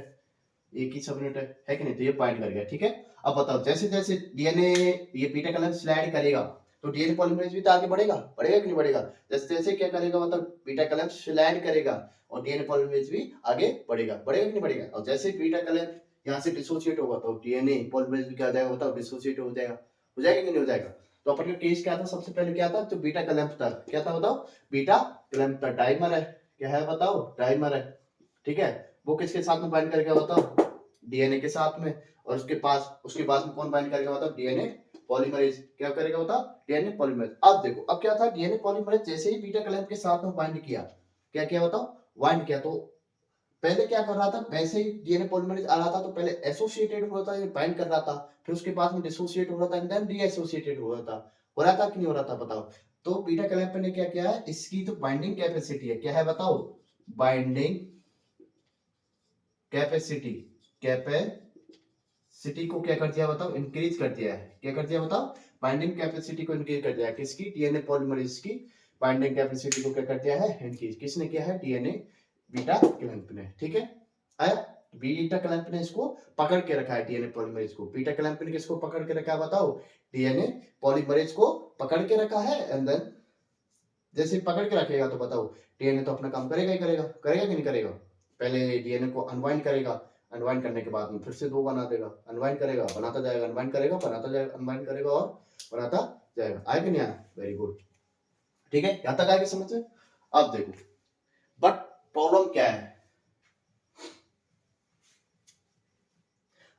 एक ही सब यूनिट है कि नहीं, तो ये बाइंड कर गया, ठीक है। अब बताओ जैसे जैसे डीएनए ये बीटा क्लैंप स्लाइड करेगा तो डीएनए पॉलीमरेज भी तो आगे बढ़ेगा, बढ़ेगा कि नहीं बढ़ेगा, जैसे जैसे क्या करेगा मतलब बीटा क्लैंप स्लाइड करेगा और डीएनए पॉलीमरेज भी आगे बढ़ेगा, बढ़ेगा कि नहीं बढ़ेगा। और जैसे बीटा क्लैंप यहाँ से डिसोसिएट होगा तो डीएनए पॉलीमरेज भी क्या हो जाएगा बताओ, डिसोसिएट हो जाएगा, हो जाएगा कि नहीं हो जाएगा। तो अपन का केस क्या था, सबसे पहले क्या था, तो बीटा क्लैंप था, क्या था बताओ, बीटा क्लैंप था, डाइमर है, क्या है बताओ, डाइमर है, ठीक है। वो किसके साथ में बाइंड करेगा बताओ, डीएनए के साथ में। और उसके पास में कौन बाइंड करेगा बताओ, डीएनए पॉलीमरेज, क्या करेगा बताओ, डीएनए पॉलीमरेज। अब देखो अब क्या था, डीएनए पॉलीमरेज जैसे ही बीटा क्लैंप के साथ में बाइंड किया, क्या किया बताओ, बाइंड किया, तो पहले क्या कर रहा था, वैसे ही डीएनए पॉलीमरेज आ रहा था तो पहले एसोसिएटेड हो रहा था, बाइंड कर रहा था, फिर उसके बाद में डिसोसिएट हो रहा था एंड देन डीएसोसिएटेड हो रहा था कि नहीं हो रहा था बताओ। तो बीटा क्लैंप ने क्या किया है, इसकी जो बाइंडिंग कैपेसिटी है, क्या है बताओ, बाइंडिंग कैपेसिटी, सिटी को क्या कर दिया बताओ, इंक्रीज कर दिया है। क्या कर दिया बताओ, बाइंडिंग कैपेसिटी को इंक्रीज कर दिया है। किसकी, डीएनए पॉलीमरेज की बाइंडिंग कैपेसिटी को क्या कर दिया है, इंक्रीज। किसने किया है, डीएनए बीटा क्लैंप ने। ठीक है, आया। बीटा क्लैंप ने इसको पकड़ के रखा है, डीएनए पॉलीमरेज को। बीटा क्लैंप ने किसको पकड़ के रखा है बताओ, डीएनए पॉलीमरेज को पकड़ के रखा है। एंड देन जैसे पकड़ के रखेगा तो बताओ डीएनए तो अपना काम करेगा ही करेगा, करेगा कि नहीं करेगा। पहले डीएनए को अनवाइंड करेगा, अनवाइंड करने के बाद में फिर से दो बना देगा, अनवाइंड करेगा बनाता जाएगा, अनवाइंड करेगा बनाता जाएगा, अनवाइंड करेगा और बनाता जाएगा। आया कि नहीं आया, वेरी गुड। ठीक है, यहां तक आएगा समझ से। अब देखो, बट प्रॉब्लम क्या है,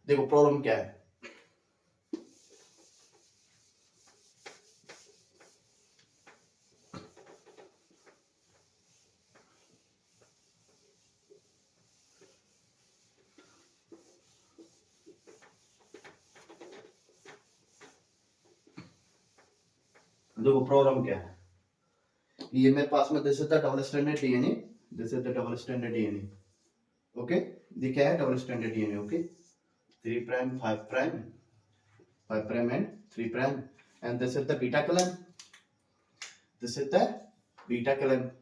देखो प्रॉब्लम क्या है। देखो प्रॉब्लम क्या है, ये मेरे पास में this is the double stranded DNA, this is the double stranded DNA. Okay, ये क्या है, double stranded DNA. Okay, 3 prime 5 prime, 5 prime and 3 prime, and this is the beta clamp, this is the beta clamp.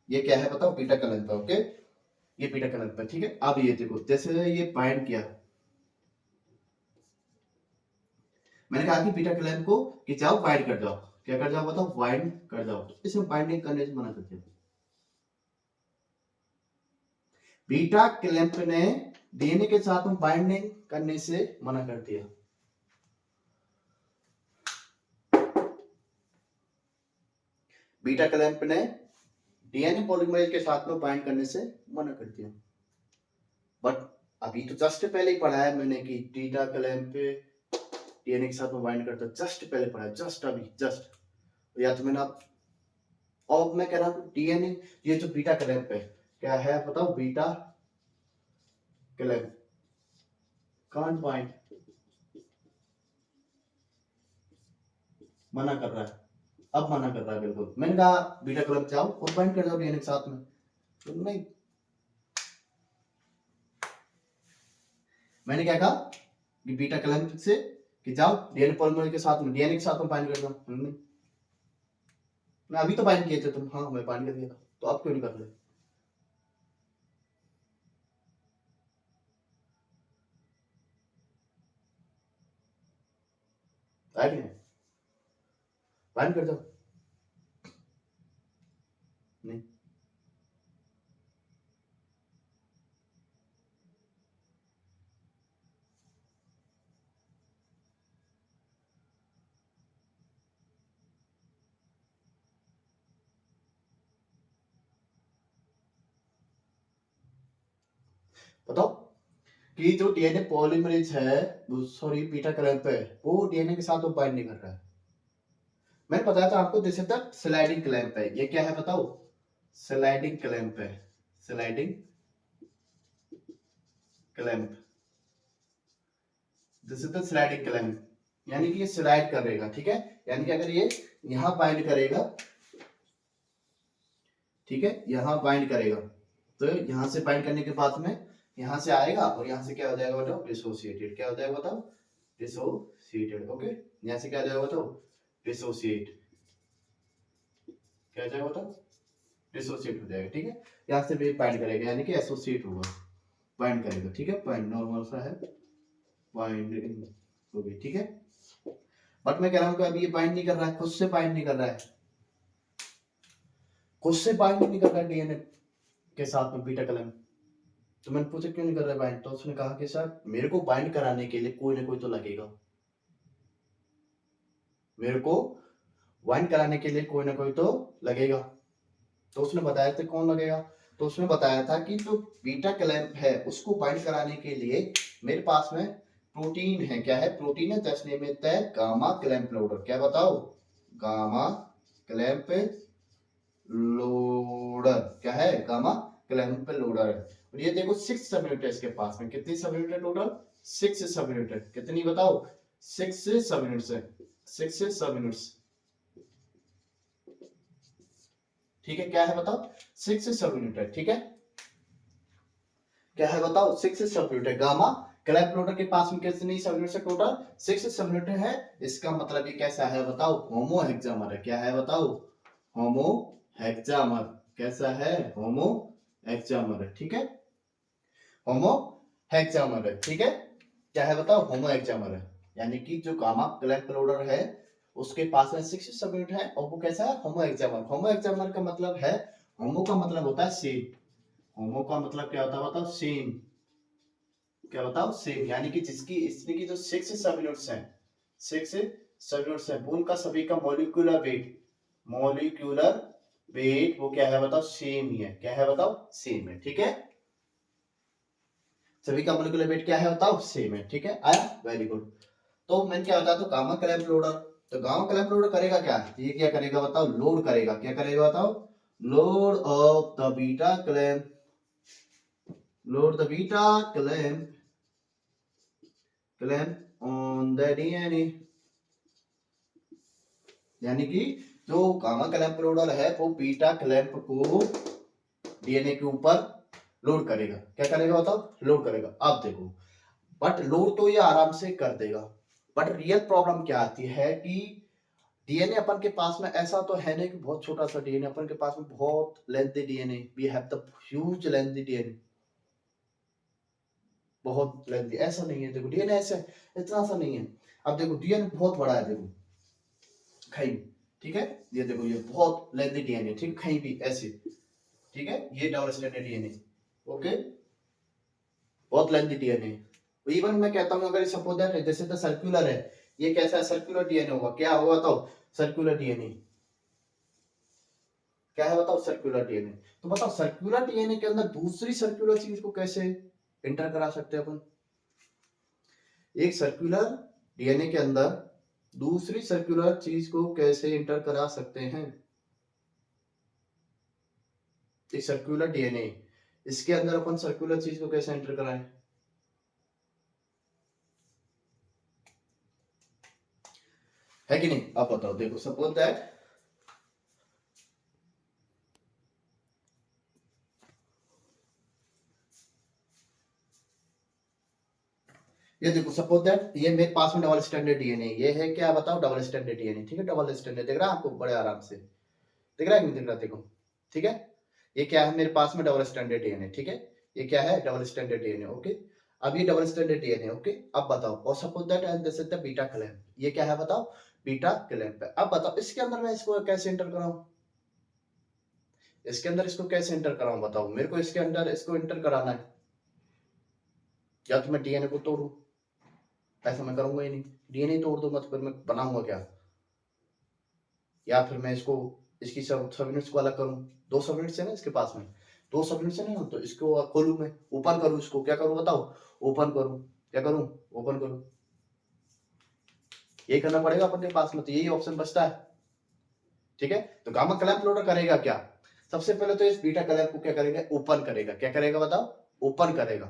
ये क्या है बताओ, बीटा क्लैंप है। ओके, ये बीटा क्लैंप है। ठीक है, अब ये देखो, जैसे ये बाइंड किया, मैंने कहा कि बीटा क्लैंप को कि जाओ बाइंड कर जाओ, क्या कर जाओ बताओ, बाइंड कर जाओ। तो इसमें बाइंडिंग करने से मना करते हैं। बीटा क्लैंप ने डीएनए के साथ में बाइंडिंग करने से मना कर दिया। बीटा क्लैंप ने डीएनए पॉलीमरेज के साथ में बाइंड करने से मना कर दिया। बट अभी तो जस्ट पहले ही पढ़ा है मैंने कि बीटा क्लैंप डीएनए के साथ में बाइंड करता है, जस्ट पहले पढ़ा है, जस्ट अभी जस्ट। या तो मैंने अब मैं कह रहा हूं डीएनए, ये जो बीटा क्लैंप है क्या है बताओ, बीटा क्लैंप कांट बाइंड, मना कर रहा है। अब मना कर रहा है बिल्कुल। मैंने कहा बीटा क्लैंप जाओ और बाइंड कर जाओ डीएनए के साथ में, तो नहीं। मैंने क्या कहा कि बीटा क्लैंप से कि जाओ डीएनए पॉलीमरेज के साथ में, डीएनए के साथ में बाइंड कर जाओ। नहीं, मैं अभी तो बाइंड किए थे तुम, हाँ मैं बाइंड कर दिया था, तो आप क्यों नहीं कर रहे। राइट है, बाइंड कर जाओ। नहीं, बताओ कि जो डीएनए पॉलीमरेज है, सॉरी बीटा क्लैंप है, वो डीएनए के साथ वो बाइंड नहीं कर रहा है। मैंने बताया था आपको, this is the sliding clamp है। ये क्या है बताओ, स्लाइडिंग क्लैंप है, sliding clamp, this is the sliding clamp. यानी कि ये स्लाइड करेगा। ठीक है, यानी कि अगर ये यहां बाइंड करेगा, ठीक है, यहां बाइंड करेगा, तो यहां से बाइंड करने के बाद में यहां से आएगा और यहां से क्या हो जाएगा बताओ, डिसोसिएटेड। क्या हो जाएगा बताओ, डिसोसिएटेड। ओके, यहां से क्या हो जाएगा बताओ, डिसोसिएट। क्या हो जाएगा बताओ, डिसोसिएट हो जाएगा। ठीक है, यहां से भी बाइंड करेगा, यानी कि एसोसिएट होगा, बाइंड करेगा। ठीक है, बाइंड नॉर्मल सा है, बाइंडिंग होगी। ठीक है, बट मैं कह रहा हूं कि अभी ये बाइंड नहीं कर रहा है, खुद से बाइंड नहीं कर रहा है, खुद से बाइंड नहीं कर रहा है डीएनए के साथ में बीटा क्लैंप। तो मैंने पूछा क्यों नहीं कर रहा है बाइंड, तो उसने कहा कि सर मेरे को बाइंड कराने के लिए कोई ना कोई तो लगेगा, मेरे को बाइंड कराने के लिए कोई ना कोई तो लगेगा। तो उसने बताया था कौन लगेगा, तो उसने बताया था कि जो बीटा क्लैंप है उसको बाइंड कराने के लिए मेरे पास में प्रोटीन है। क्या है, प्रोटीन है, that's name is the gamma clamp loader. क्या बताओ, गामा क्लैंप लोडर। क्या है, गामा क्लैंप लोडर है। और ये देखो 6 सब यूनिट है इसके पास में। कितनी सब यूनिट है टोटल, 6 सब यूनिट है। कितनी बताओ, 6 सब यूनिट्स है, 6 सब यूनिट्स। ठीक है, क्या है बताओ, 6 सब यूनिट है। ठीक है, क्या है बताओ, 6 सब यूनिट है, गामा क्लैंप लोडर के पास में कितनी सबयूनिट है? टोटल 6 सबयूनिट है। इसका मतलब ये कैसा है बताओ? होमो हेक्सामर है। क्या है बताओ? होमो हेक्सामर। कैसा है? होमो हेक्सामर है। ठीक है, होमो हेक्सामर है। ठीक है, क्या है बताओ? होमो हेक्सामर है। यानी कि जो गामा क्लैंप लोडर है उसके पास में 6 सबयूनिट है और वो कैसा है? होमो हेक्सामर। होमो हेक्सामर का मतलब है, होमो का मतलब होता है सेम। होमो का मतलब क्या होता है बताओ? सेम। क्या बताओ? सेम। यानी कि जिसकी इसमें की जो 6 सबयूनिट्स हैं, 6 सबयूनिट्स हैं, वो उनका सभी का मॉलिक्यूलर वेट, मॉलिक्यूलर वेट वो क्या है बताओ? सेम ही है। क्या है बताओ? सेम है। ठीक है, सभी का मॉलिक्यूलर वेट क्या है बताओ? सेम है। ठीक है, आया? Very good. तो मैं क्या बता, तो गामा क्लैंप लोडर, तो गामा क्लैंप लोडर करेगा क्या? ये क्या करेगा बताओ? लोड करेगा। क्या करेगा बताओ? Load of the beta clamp, load the beta clamp, clamp on the DNA. यानी कि जो गामा क्लैंप लोडर है वो बीटा क्लैंप को डीएनए के ऊपर लोड करेगा। क्या करेगा बताओ? लोड करेगा। अब देखो, बट लोड तो ये आराम से कर देगा, बट रियल प्रॉब्लम क्या आती है कि डीएनए अपन के पास में ऐसा तो है नहीं कि बहुत छोटा सा डीएनए, अपन के पास में बहुत lengthy DNA, we have the huge lengthy DNA, बहुत लेंथी। ऐसा नहीं है, देखो डीएनए ऐसे इतना सा नहीं है। अब देखो डीएनए बहुत बड़ा है, देखो कहीं, ठीक है, ये देखो ये बहुत लेंथी डीएनए, ठीक, कहीं भी ऐसे, ठीक है, ये डबल स्टैंडर्ड डीएनए, ओके, बहुत लेंथी डीएनए। इवन मैं कहता हूँ अगर सपोज दैट जैसे तो सर्कुलर है, ये कैसा है? सर्कुलर डीएनए होगा। क्या होगा तो? Circular DNA. क्या है बताओ? Circular DNA. तो बताओ सर्कुलर डीएनए के अंदर दूसरी सर्कुलर चीज को कैसे इंटर करा सकते हैं अपन? एक सर्कुलर डीएनए के अंदर दूसरी सर्कुलर चीज को कैसे इंटर करा सकते हैं? एक सर्कुलर डीएनए, इसके अंदर अपन सर्कुलर चीज को कैसे एंटर कराएं? है कि नहीं? आप बताओ। देखो सपोज दैट, ये देखो सपोज दैट ये मेरे पास में डबल स्टैंडर्ड डीएनए, ये है क्या बताओ? Double standard DNA. ठीक है, डबल स्टैंडर्ड दिख रहा है आपको बड़े आराम से? दिख रहा है कि नहीं दिख रहा? देखो, ठीक है, ये क्या है मेरे पास में? Double standard DNA. ठीक है, ये क्या है? Double standard DNA. ओके, अब ये डबल स्टैंडर्ड डीएनए। ओके, अब बताओ, और suppose that and this is the beta clamp, ये क्या है बताओ? बीटा क्लैंप है। अब बताओ इसके अंदर मैं इसको कैसे एंटर कराऊं? इसके अंदर इसको कैसे एंटर कराऊं बताओ? मेरे को इसके अंदर इसको एंटर कराना है, या तो मैं डीएनए को तोड़ू, ऐसा मैं करूंगा ही नहीं, डीएनए तोड़ दूंगा तो फिर मैं बनाऊंगा क्या? या फिर मैं इसको, इसकी सब सब यूनिट्स को अलग करूं, दो सब यूनिट्स है ना इसके पास में, दो सब यूनिट्स है ना, तो इसको खोलूं मैं, ओपन करूं इसको, क्या करूं बताओ? ओपन करूं, क्या करूं? ओपन करूं, ये करना पड़ेगा अपन के पास में, तो यही ऑप्शन बचता है। ठीक है, तो गामा क्लैंप लोडर करेगा क्या? सबसे पहले तो इस बीटा क्लैंप को क्या करेगा? ओपन करेगा। क्या करेगा बताओ? ओपन करेगा।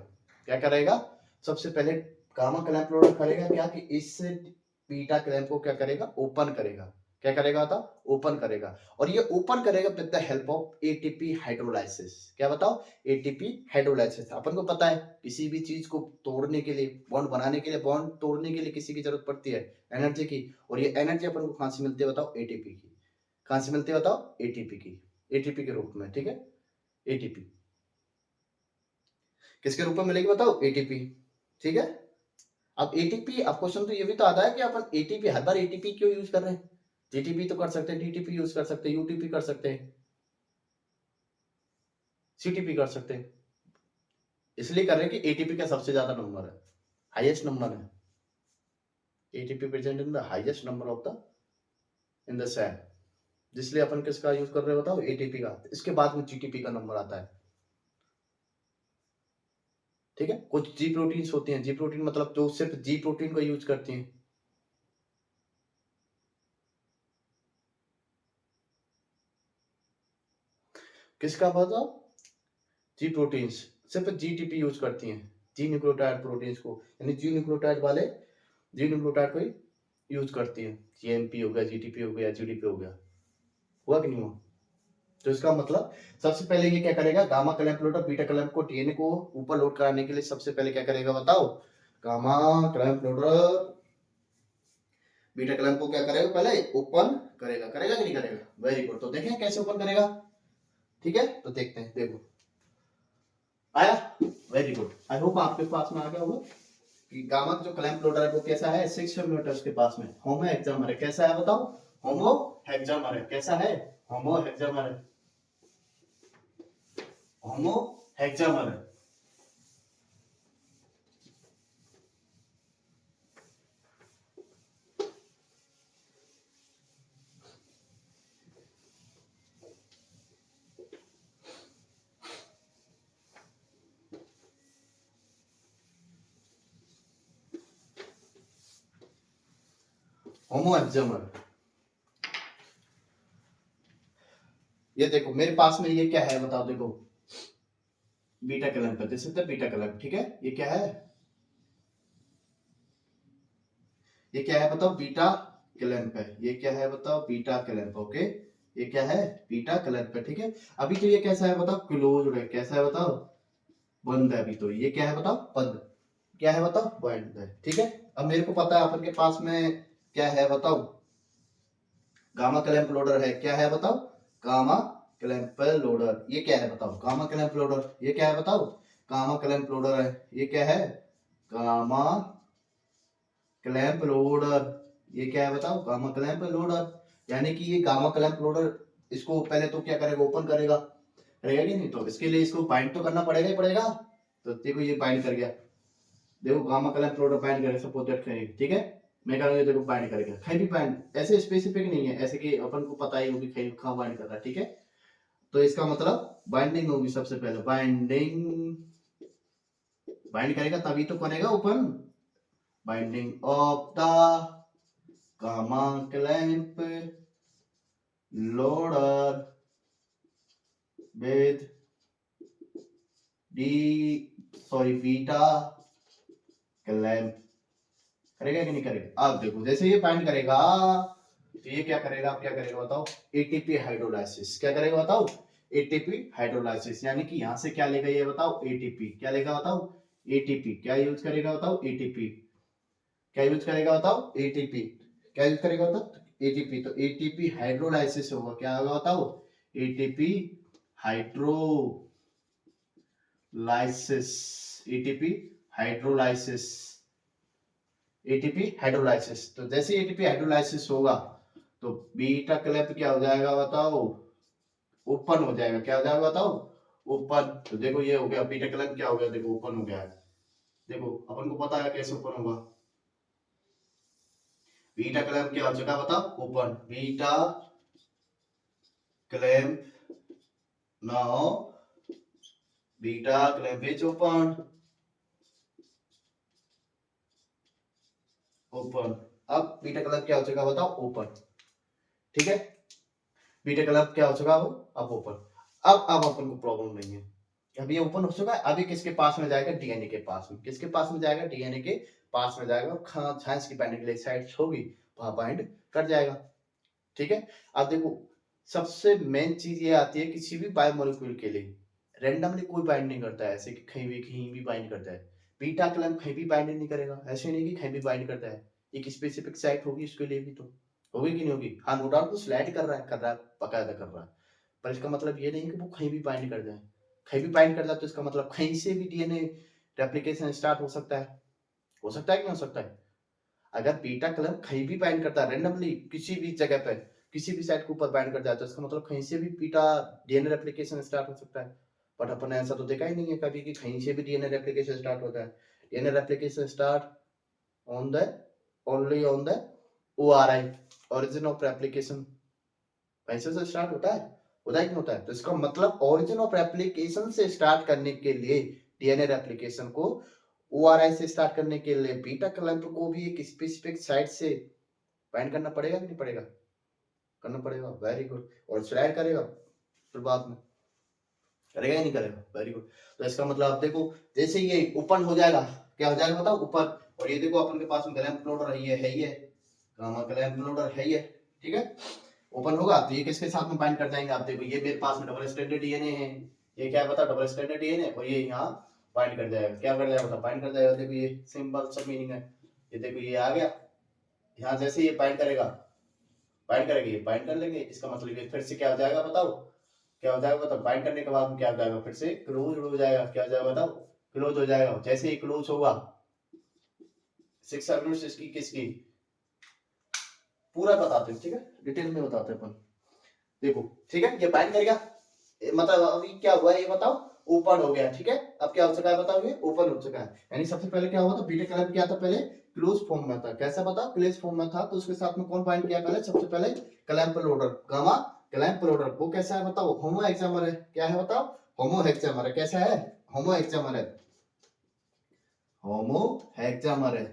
क्या करेगा? सबसे पहले गामा क्लैंप लोडर करेगा क्या कि इस बीटा क्लैंप को क्या करेगा? ओपन करेगा। क्या करेगा बताओ? ओपन करेगा। और ये ओपन करेगा with the help of ATP hydrolysis. क्या बताओ? ATP hydrolysis. अपन को पता है किसी भी चीज को तोड़ने के लिए, बॉन्ड बनाने के लिए, बॉन्ड तोड़ने के लिए किसी की जरूरत पड़ती है एनर्जी की, और ये एनर्जी अपन को कहां से मिलती है बताओ? एटीपी की। कहां से मिलती है बताओ? एटीपी की, एटीपी के रूप में। ठीक है, एटीपी किसके रूप में मिलेगी बताओ? एटीपी। ठीक है, अब एटीपी, अब क्वेश्चन तो ये भी तो आता है कि अपन एटीपी हर बार एटीपी क्यों यूज कर रहे हैं? जीटीपी तो कर सकते हैं, डीटीपी यूज कर सकते हैं, यूटीपी कर सकते हैं, सीटीपी कर सकते हैं। इसलिए कर रहे हैं कि एटीपी का सबसे ज्यादा नंबर है, हाईएस्ट नंबर है। ATP present in the highest number of the in the cell, जिसलिए अपन किसका यूज कर रहे हैं बताओ? एटीपी का। इसके बाद में जीटीपी का नंबर आता है। ठीक है, कुछ जी प्रोटीन्स होती हैं, जी प्रोटीन मतलब जो सिर्फ जी प्रोटीन को यूज करती हैं। किसका बताओ? जी प्रोटीन्स सिर्फ जीटीपी यूज करती हैं, जी न्यूक्लियोटाइड प्रोटीन्स को, यानी जी न्यूक्लियोटाइड वाले जी न्यूक्लियोटाइड को ही यूज करती है। जीएनपी हो गया, जीटीपी हो गया, जीडीपी हो गया, हुआ कि नहीं हुआ? तो इसका मतलब सबसे पहले ये क्या करेगा? गामा क्लैंप लोड और बीटा क्लैंप को, डीएनए को ऊपर लोड कराने के लिए सबसे पहले क्या करेगा बताओ? Gamma clamp loader beta clamp को क्या करेगा, पहले ओपन करेगा, करेगा कि नहीं करेगा? Very good. तो देखें कैसे ओपन करेगा, ठीक है, तो देखते हैं। देखो आया, वेरी गुड। आई होप आपके पास में आ गया होगा कि गामा का जो क्लैंप लोडर है वो कैसा है, 6 मिलीमीटर उसके पास में होमो हेक्सामर है। कैसा है बताओ? होमो हेक्सामर है। कैसा है? होमो हेक्सामर है। होमो हेक्सामर है। होमो हेक्सामर। ये देखो मेरे पास में ये क्या है बताओ, देखो बीटा क्लैंप है, this is the beta clamp, ठीक है। ये क्या है, ये क्या है बताओ? बीटा क्लैंप है। ये क्या है बताओ? Beta clamp. ओके, ये क्या है? बीटा क्लैंप है, ठीक है। अभी तो ये कैसा है बताओ? क्लोज्ड है। कैसा है बताओ? बंद है। अभी तो ये क्या है बताओ? बंद। क्या है बताओ? बंद है, ठीक है। अब मेरे को पता है अपन के पास में क्या है बताओ? गामा क्लैंप लोडर है। क्या है बताओ? Gamma clamp loader. ये क्या है बताओ? Gamma clamp loader. ये क्या है बताओ? गामा क्लैंप लोडर है। ये क्या है? Gamma clamp loader. ये क्या है बताओ? Gamma clamp loader. यानी कि ये गामा क्लैंप लोडर, इसको पहले तो क्या करेगा? ओपन करेगा, करेगा कि नहीं? तो इसके लिए इसको बाइंड तो करना पड़ेगा ही पड़ेगा। तो देखो ये बाइंड कर गया, देखो गामा कलम प्रोडक्ट बाइंड करेगा, सपोज दैट करेगा, ठीक है। मैं करूंगा देखो बाइंड करेगा, कहीं भी बाइंड ऐसे स्पेसिफिक नहीं है, ऐसे कि अपन को पता ही होगी कहीं कहाँ बाइंड कर रहा है, ठीक है। तो इसका मतलब बाइंडिंग होगी, सबसे पहले बाइंडिंग, बाइंड करेगा तभी तो करेगा open. Binding of the gamma clamp loader with D sorry beta clamp. करेगा कि नहीं करेगा? अब देखो जैसे ये बाइंड करेगा तो ये क्या करेगा, आप क्या करेगा बताओ? ATP hydrolysis. क्या करेगा बताओ? ATP hydrolysis. यानी कि यहां से क्या लेगा ये बताओ? एटीपी। क्या लेगा बताओ? एटीपी। क्या यूज करेगा बताओ? एटीपी। क्या यूज करेगा बताओ? एटीपी। क्या यूज करेगा बताओ? एटीपी। तो एटीपी हाइड्रोलाइसिस होगा। क्या होगा बताओ? ATP hydrolysis. ATP hydrolysis. ATP hydrolysis. तो जैसे एटीपी हाइड्रोलाइसिस होगा तो बीटा क्लैंप क्या हो जाएगा बताओ? ओपन हो जाएगा। क्या हो जाएगा बताओ? ओपन। तो देखो ये हो गया बीटा क्लैंप, क्या हो गया देखो? ओपन हो गया है। देखो अपन को पता है कैसे ओपन होगा। बीटा क्लैंप क्या हो चुका बताओ? Open. Beta clamp now, beta clamp is open. Open. अब बीटा क्लैंप क्या हो चुका बताओ? ओपन, ठीक है। बीटा क्लैंप क्या हो चुका हो? अब ओपन। अब अपन को प्रॉब्लम नहीं है, अब ये ओपन हो चुका है। अभी किसके पास में जाएगा? डीएनए के पास में। किसके पास में जाएगा? डीएनए के पास में जाएगा। जहां इसकी बाइंडिंग के लिए साइट्स होगी वहां बाइंड कर जाएगा, ठीक है। अब देखो सबसे मेन चीज ये आती है किसी भी बायोमोलिक्यूल के लिए, रेंडमली कोई बाइंड नहीं करता है, ऐसे कि कहीं भी बाइंड करता है। बीटा क्लैंप कहीं भी बाइंड नहीं करेगा, ऐसे नहीं कि कहीं भी बाइंड करता है। एक स्पेसिफिक साइट होगी उसके लिए भी, तो होगी कि नहीं होगी? हाँ नो डाउट वो स्लाइड कर रहा है बकायदा कर रहा है, पर इसका मतलब ये नहीं कि वो कहीं भी बाइंड कर जाए। कहीं भी बाइंड कर जाए तो इसका मतलब कहीं से भी डीएनए रेप्लिकेशन स्टार्ट हो सकता है। हो सकता है कि नहीं हो सकता है? अगर बीटा क्लैंप कहीं भी बाइंड करता है रेंडमली किसी भी जगह पे, किसी भी साइट के ऊपर बाइंड कर जाता है, तो इसका मतलब कहीं से भी बीटा डीएनए रेप्लिकेशन स्टार्ट हो सकता है। बट अपन ने ऐसा तो देखा ही नहीं है कभी कि कहीं से भी डीएनए रेप्लिकेशन स्टार्ट होता है। DNA replication start on the only on the ORI, origin of replication, ऐसे से स्टार्ट होता है कि नहीं होता है? तो इसका मतलब ओरिजिन ऑफ रेप्लिकेशन से स्टार्ट करने के लिए डीएनए रेप्लिकेशन को ओआरआई से स्टार्ट करने के लिए बीटा क्लैंप को भी एक स्पेसिफिक साइट से बाइंड करना पड़ेगा कि नहीं पड़ेगा? करना पड़ेगा, वेरी गुड। और स्लाइड करेगा फिर बाद में, करेगा या नहीं करेगा? Very good. तो इसका मतलब आप देखो जैसे ये ओपन हो जाएगा, क्या हो जाएगा बताओ? ऊपर। और ये देखो अपन के पास में क्लैंप लोडर है ही है, गामा क्लैंप लोडर है ही है, ठीक है। ओपन होगा तो ये किसके साथ में बाइंड कर जाएंगे? आप देखो ये मेरे पास में डबल स्ट्रैंडेड डीएनए है, ये क्या है बता? डबल स्ट्रैंडेड डीएनए, और ये यहाँ बाइंड कर जाएगा। क्या कर जाएगा, बाइंड कर जाएगा। देखो ये सिंपल सा मीनिंग है। ये देखो ये आ गया, यहाँ जैसे ये बाइंड करेगा, बाइंड करेंगे, ये बाइंड कर लेंगे, इसका मतलब ये फिर से क्या हो जाएगा बताओ, क्या हो जाएगा बताओ, बाइंड करने के बाद में क्या हो जाएगा, फिर से क्लोज हो जाएगा। क्या हो जाएगा बताओ, क्लोज हो जाएगा। जैसे ही क्लोज होगा, 6 इसकी किसकी पूरा बताते हैं, ठीक है, डिटेल में बताते हैं अपन। देखो ठीक है, ये बाइंड करेगा, मतलब अभी क्या हुआ ये बताओ, ओपन हो गया, ठीक है। अब क्या हो चुका है बताओ, ये ओपन हो चुका है। यानी सबसे पहले क्या हुआ था, बीटा क्लैंप क्या था, पहले क्लोज फॉर्म में था। कैसा बताओ, क्लोज फॉर्म में था, तो उसके साथ में कौन बाइंड किया पहले, सबसे पहले clamp loader, gamma clamp loader. वो कैसा है बताओ, होमो हेक्सामर है। क्या है बताओ, होमो हेक्सामर है। कैसा है, होमो हेक्सामर है, होमो हेक्सामर है,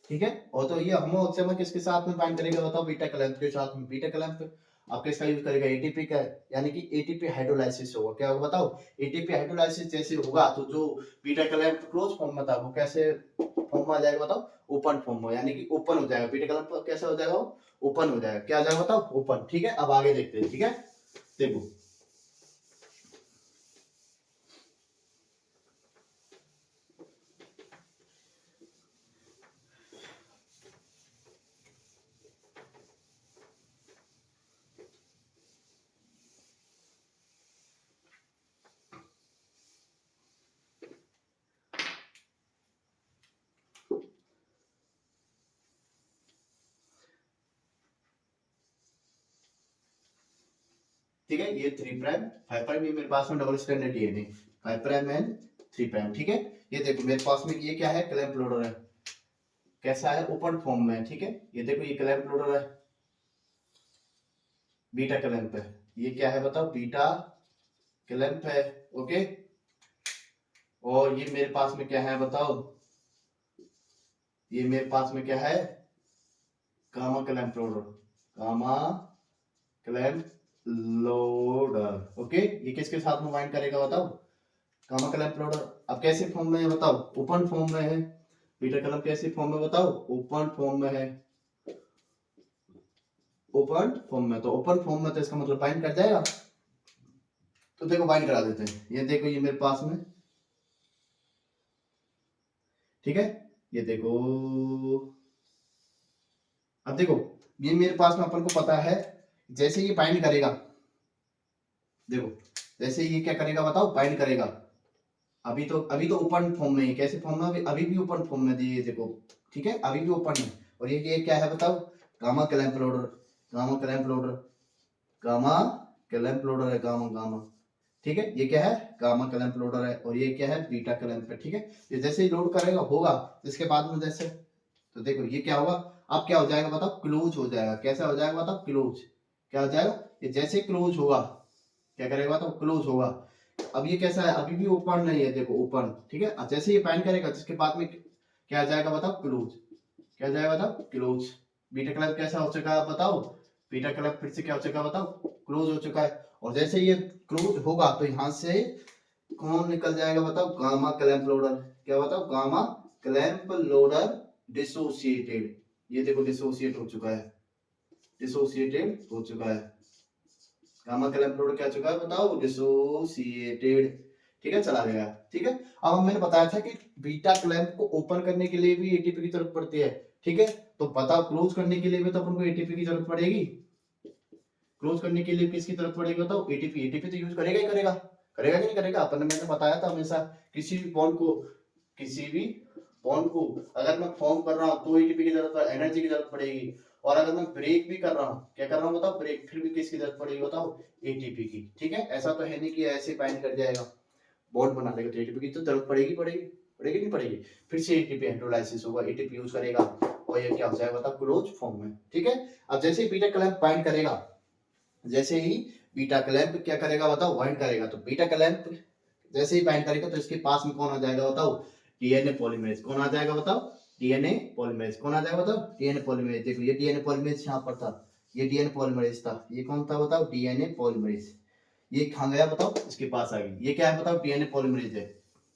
ठीक है। और तो ये होमो हेक्सामर किसके साथ में बाइंड करेगा बताओ, बीटा क्लैंप के साथ में। बीटा क्लैंप आप किसका यूज करेगा, एटीपी का, यानी कि एटीपी हाइड्रोलाइसिस होगा। क्या होगा बताओ, एटीपी हाइड्रोलाइसिस जैसे होगा, तो जो बीटा क्लैंप क्लोज फॉर्म में था वो कैसे फॉर्म में आ जाएगा बताओ, ओपन फॉर्म में, यानी कि ओपन हो जाएगा। बीटा क्लैंप कैसे हो जाएगा, ओपन हो जाएगा। क्या आ जाएगा बताओ, ओपन, ठीक है। अब आगे देखते हैं, ठीक है। देखो ठीक है, ये 3 प्राइम 5 प्राइम, ये मेरे पास में double stranded DNA 5 prime and 3 prime, ठीक है। ये देखो मेरे पास में ये क्या है, क्लैंप लोडर है। कैसा है, ओपन फॉर्म में, ठीक है। ये देखो ये क्लैंप लोडर है, बीटा क्लैंप है। ये क्या है बताओ, बीटा क्लैंप है, ओके। और ये मेरे पास में क्या है बताओ, ये मेरे पास में क्या है, gamma clamp loader, gamma clamp loader, okay. ये किसके साथ में बाइंड करेगा बताओ, गामा क्लैंप लोडर। अब कैसे फॉर्म में है बताओ, ओपन फॉर्म में है। बीटा क्लैंप कैसे फॉर्म में बताओ, ओपन फॉर्म में है, ओपन फॉर्म में। तो ओपन फॉर्म में तो इसका मतलब बाइंड कर जाएगा। तो देखो बाइंड करा देते हैं। ये देखो ये मेरे पास में, ठीक है। ये देखो, अब देखो ये मेरे पास में अपन को पता है, जैसे ये बाइंड करेगा, देखो जैसे ये क्या करेगा बताओ, बाइंड करेगा। अभी तो ओपन फॉर्म में है। कैसे फॉर्म में, अभी भी ओपन फॉर्म में दिए देखो, ठीक है, अभी भी ओपन है। और ये क्या है बताओ, gamma clamp loader, gamma clamp loader, gamma clamp loader है, गामा गामा, ठीक है। ये क्या है, गामा क्लैंप लोडर है। और ये क्या है, बीटा क्लैंप है, ठीक है। ये जैसे ही लोड करेगा होगा, इसके बाद में जैसे, तो देखो ये क्या होगा, अब क्या हो जाएगा बताओ, क्लोज हो जाएगा। कैसा हो जाएगा बताओ, क्लोज। क्या हो जाएगा, ये जैसे क्लोज होगा, क्या करेगा बताओ, क्लोज होगा। अब ये कैसा है, अभी भी ओपन नहीं है, देखो ओपन, ठीक है। अब जैसे ये बाइंड करेगा, जिसके बाद में क्या आ जाएगा बताओ, क्लोज। क्या आ जाएगा बताओ, क्लोज। बीटा क्लैंप कैसा हो चुका है बताओ, बीटा क्लैंप फिर से क्या हो चुका है बताओ, क्लोज हो चुका है। और जैसे ये क्लोज होगा, तो यहाँ से कौन निकल जाएगा बताओ, गामा क्लैंप लोडर। क्या बताओ, गामा क्लैंप लोडर डिसोसिएटेड। ये देखो डिसोसिएट हो चुका है, डिसोसिएटेड हो चुका है। गामा क्लैंप लोडर क्या चुका है बताओ, डिसोसिएटेड, ठीक है, चला गया, ठीक है। अब मैंने बताया था कि बीटा क्लैंप को ओपन करने के लिए भी एटीपी की जरूरत पड़ती है, ठीक है। तो बताओ क्लोज करने के लिए भी तो अपन को एटीपी की जरूरत पड़ेगी। क्लोज करने के लिए किसकी जरूरत पड़ेगी बताओ, एटीपी। एटीपी तो यूज करेगा ही करेगा, करेगा कि नहीं करेगा। अपन ने मैंने बताया था हमेशा, किसी भी बॉन्ड को, किसी भी बॉन्ड को अगर मैं फॉर्म कर रहा हूँ तो एटीपी की जरूरत, एनर्जी की जरूरत पड़ेगी। और अगर मैं ब्रेक भी कर रहा हूँ, क्या कर रहा हूँ बताओ, ब्रेक, फिर भी किसकी जरूरत पड़ेगी बताओ, एटीपी की, ठीक है। ऐसा तो है नहीं कि ऐसे बाइंड कर जाएगा, बॉन्ड बना लेगा, तो एटीपी की तो जरूरत पड़ेगी पड़ेगी, पड़ेगी नहीं पड़ेगी। फिर से एटीपी हाइड्रोलाइसिस होगा, एटीपी यूज करेगा, और ये क्या हो जाएगा बताओ, क्लोज फॉर्म में, ठीक है। अब जैसे बीटा क्लैंप बाइंड करेगा, जैसे ही बीटा क्लैंप क्या करेगा बताओ, बाइंड करेगा, तो बीटा क्लैंप जैसे ही बाइंड करेगा, तो इसके पास में कौन आ जाएगा बताओ, डीएनए पॉलीमरेज। कौन आ जाएगा बताओ, डीएनए पॉलीमरेज। कौन आ जाएगा बताओ, डीएनए पॉलीमरेज। देखो ये डीएनए पॉलीमरेज यहाँ पर था, ये डीएनए पॉलीमरेज था। ये कौन था बताओ, डीएनए पॉलीमरेज। ये कहाँ गया बताओ, इसके पास आ गई। ये क्या है बताओ, डीएनए पॉलीमरेज है।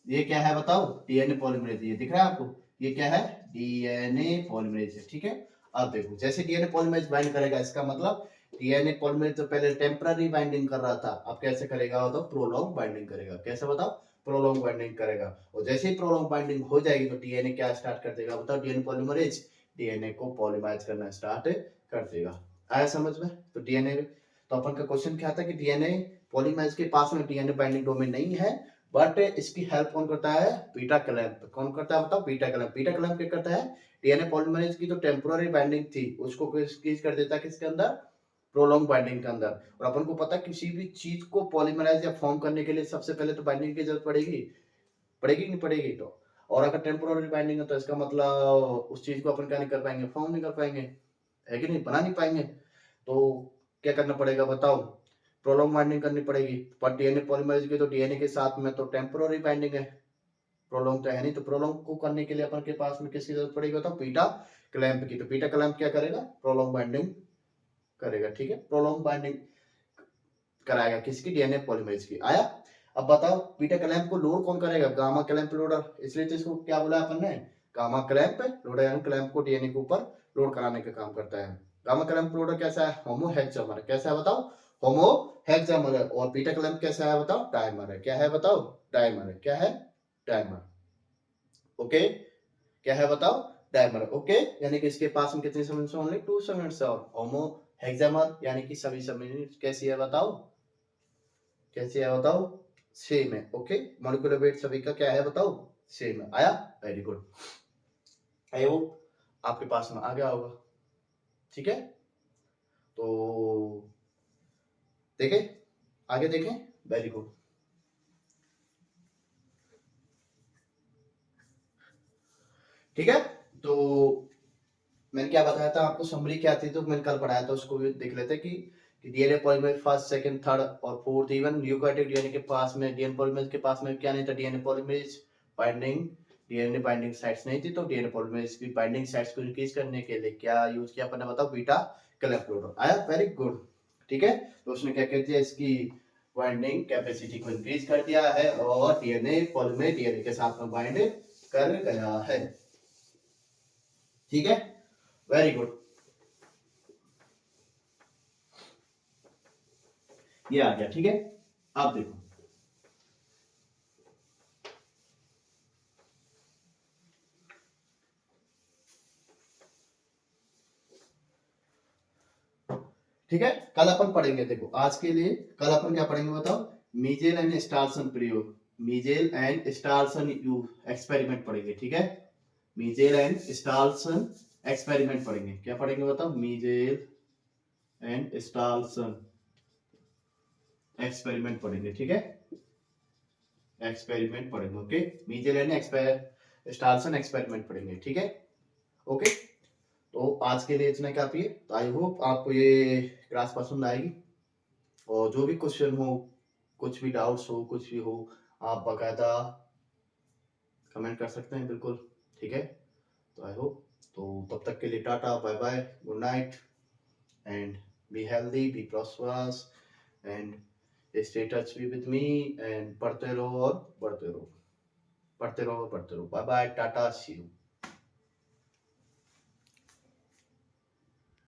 ये क्या है बताओ, डीएनए पॉलीमरेज। ये दिख रहा है आपको, ये क्या है, डीएनए पॉलीमरेज है, ठीक है। अब देखो जैसे डीएनए पॉलीमरेज बाइंड करेगा, इसका मतलब डीएनए पॉलीमरेज तो पहले टेम्पररी बाइंडिंग कर रहा था, अब कैसे करेगा तो प्रोलॉन्ग बाइंडिंग करेगा। कैसे बताओ, प्रोलॉन्ग बाइंडिंग करेगा, और जैसे ही प्रोलॉन्ग बाइंडिंग हो जाएगी तो डीएनए क्या स्टार्ट कर देगा बताओ, डीएनए पॉलीमरेज डीएनए को पॉलीमराइज करना स्टार्ट कर देगा। आया समझ में? तो डीएनए, तो अपन का क्वेश्चन क्या था कि डीएनए पॉलीमराइज के पास में डीएनए बाइंडिंग डोमेन नहीं है, बट इसकी हेल्प कौन करता है, बीटा क्लैंप। कौन करता है बताओ, बीटा क्लैंप। बीटा क्लैंप क्या करता है, डीएनए पॉलीमरेज की जो टेम्पोररी बाइंडिंग थी उसको किस कर देता है, किसके अंदर, प्रोलॉन्ग बाइंडिंग के अंदर। और अपन को पता है किसी भी चीज को पॉलीमराइज या फॉर्म करने के लिए सबसे पहले तो बाइंडिंग की जरूरत पड़ेगी, पड़ेगी नहीं पड़ेगी तो। और अगर टेम्पोररी बाइंडिंग है तो इसका मतलब उस चीज को अपन क्या नहीं कर पाएंगे, फॉर्म नहीं कर पाएंगे, है कि नहीं, बना नहीं पाएंगे। तो क्या करना पड़ेगा बताओ, प्रोलॉन्ग बाइंडिंग करनी पड़ेगी। पर डीएनए पॉलीमरेज की तो डीएनए के साथ में तो टेम्पोररी बाइंडिंग है, प्रोलॉन्ग तो है नहीं। तो प्रोलॉन्ग को करने के लिए अपन के पास में किसकी जरूरत पड़ेगी बताओ, बीटा क्लैंप की। तो बीटा क्लैंप क्या करेगा, प्रोलॉन्ग बाइंडिंग करेगा, ठीक है, प्रोलॉन्ग बाइंडिंग कराएगा किसकी, डीएनए पॉलीमरेज की। आया? अब बताओ बीटा क्लैंप को लोड कौन करेगा, गामा क्लैंप लोडर। इसलिए तो इसको क्या बोला अपन ने, गामा क्लैंप लोडर, यानी क्लैंप को डीएनए के ऊपर लोड कराने का काम करता है। गामा क्लैंप लोडर कैसा है, होमो हेक्सामर। कैसा है बताओ, होमो हेक्सामर है। और बीटा क्लैंप कैसा है बताओ, डायमर है। क्या है बताओ, डायमर है। क्या है, डायमर। ओके, क्या है बताओ, डायमर। ओके, यानी कि इसके पास में कितनी सबमिट्स है, ओनली 2 सबमिट्स है। और होमो हेक्सामर यानी कि सभी सबमिट्स कैसी है बताओ, कैसी है बताओ, सेम है। ओके, मॉलिक्यूलर वेट सभी का क्या है बताओ, सेम है। आया? Very good. आई होप आपके पास में आ गया होगा, ठीक है। तो देखें, आगे देखें, वेरी गुड। ठीक है, तो मैंने क्या बताया था आपको, समरी क्या थी, तो मैंने कल पढ़ाया था, उसको भी देख लेते कि DNA polymerase first second third और फोर्थ, इवन यूकारियोटिक डीएनए के पास में, डीएनए पॉलीमरेज के पास में क्या नहीं था, DNA polymerase binding, DNA binding sites नहीं थी। तो डीएनए पॉलीमरेज की बाइंडिंग साइट्स को इंक्रीज करने के लिए क्या यूज किया अपन ने बताओ, बीटा क्लैंप। आया? Very good. ठीक है, तो उसने क्या कर दिया, इसकी बाइंडिंग कैपेसिटी को इंक्रीज कर दिया है और डीएनए पॉलीमरेज डीएनए के साथ में बाइंड कर गया है। ठीक है, वेरी गुड। ये आ गया, ठीक है। आप देखो, ठीक है, कल अपन पढ़ेंगे, देखो आज के लिए कल अपन क्या पढ़ेंगे बताओ, मीजेल एंड स्टार्सन प्रयोग, मीजेल एंड स्टार्सन एक्सपेरिमेंट पढ़ेंगे, ठीक है। मीजेल एंड स्टार्सन एक्सपेरिमेंट पढ़ेंगे। क्या पढ़ेंगे बताओ, मीजेल एंड स्टार्सन एक्सपेरिमेंट पढ़ेंगे, ठीक है। एक्सपेरिमेंट पढ़ेंगे, ओके। मीजेल एंड स्टार्सन एक्सपेरिमेंट पढ़ेंगे, ठीक है, ओके। तो आज के लिए इतना काफी है। तो आई होप आपको ये क्लास पसंद आएगी, और जो भी क्वेश्चन हो, कुछ भी डाउट्स हो, कुछ भी हो, आप बाकायदा कमेंट कर सकते हैं, बिल्कुल, ठीक है। तो आई होप, तो तब तक के लिए tata, bye bye, good night, and be healthy, be prosperous, and stay touch be with me, and पढ़ते रहो और बढ़ते रहो, पढ़ते रहो, पढ़ते रहो। Bye bye, tata, see you.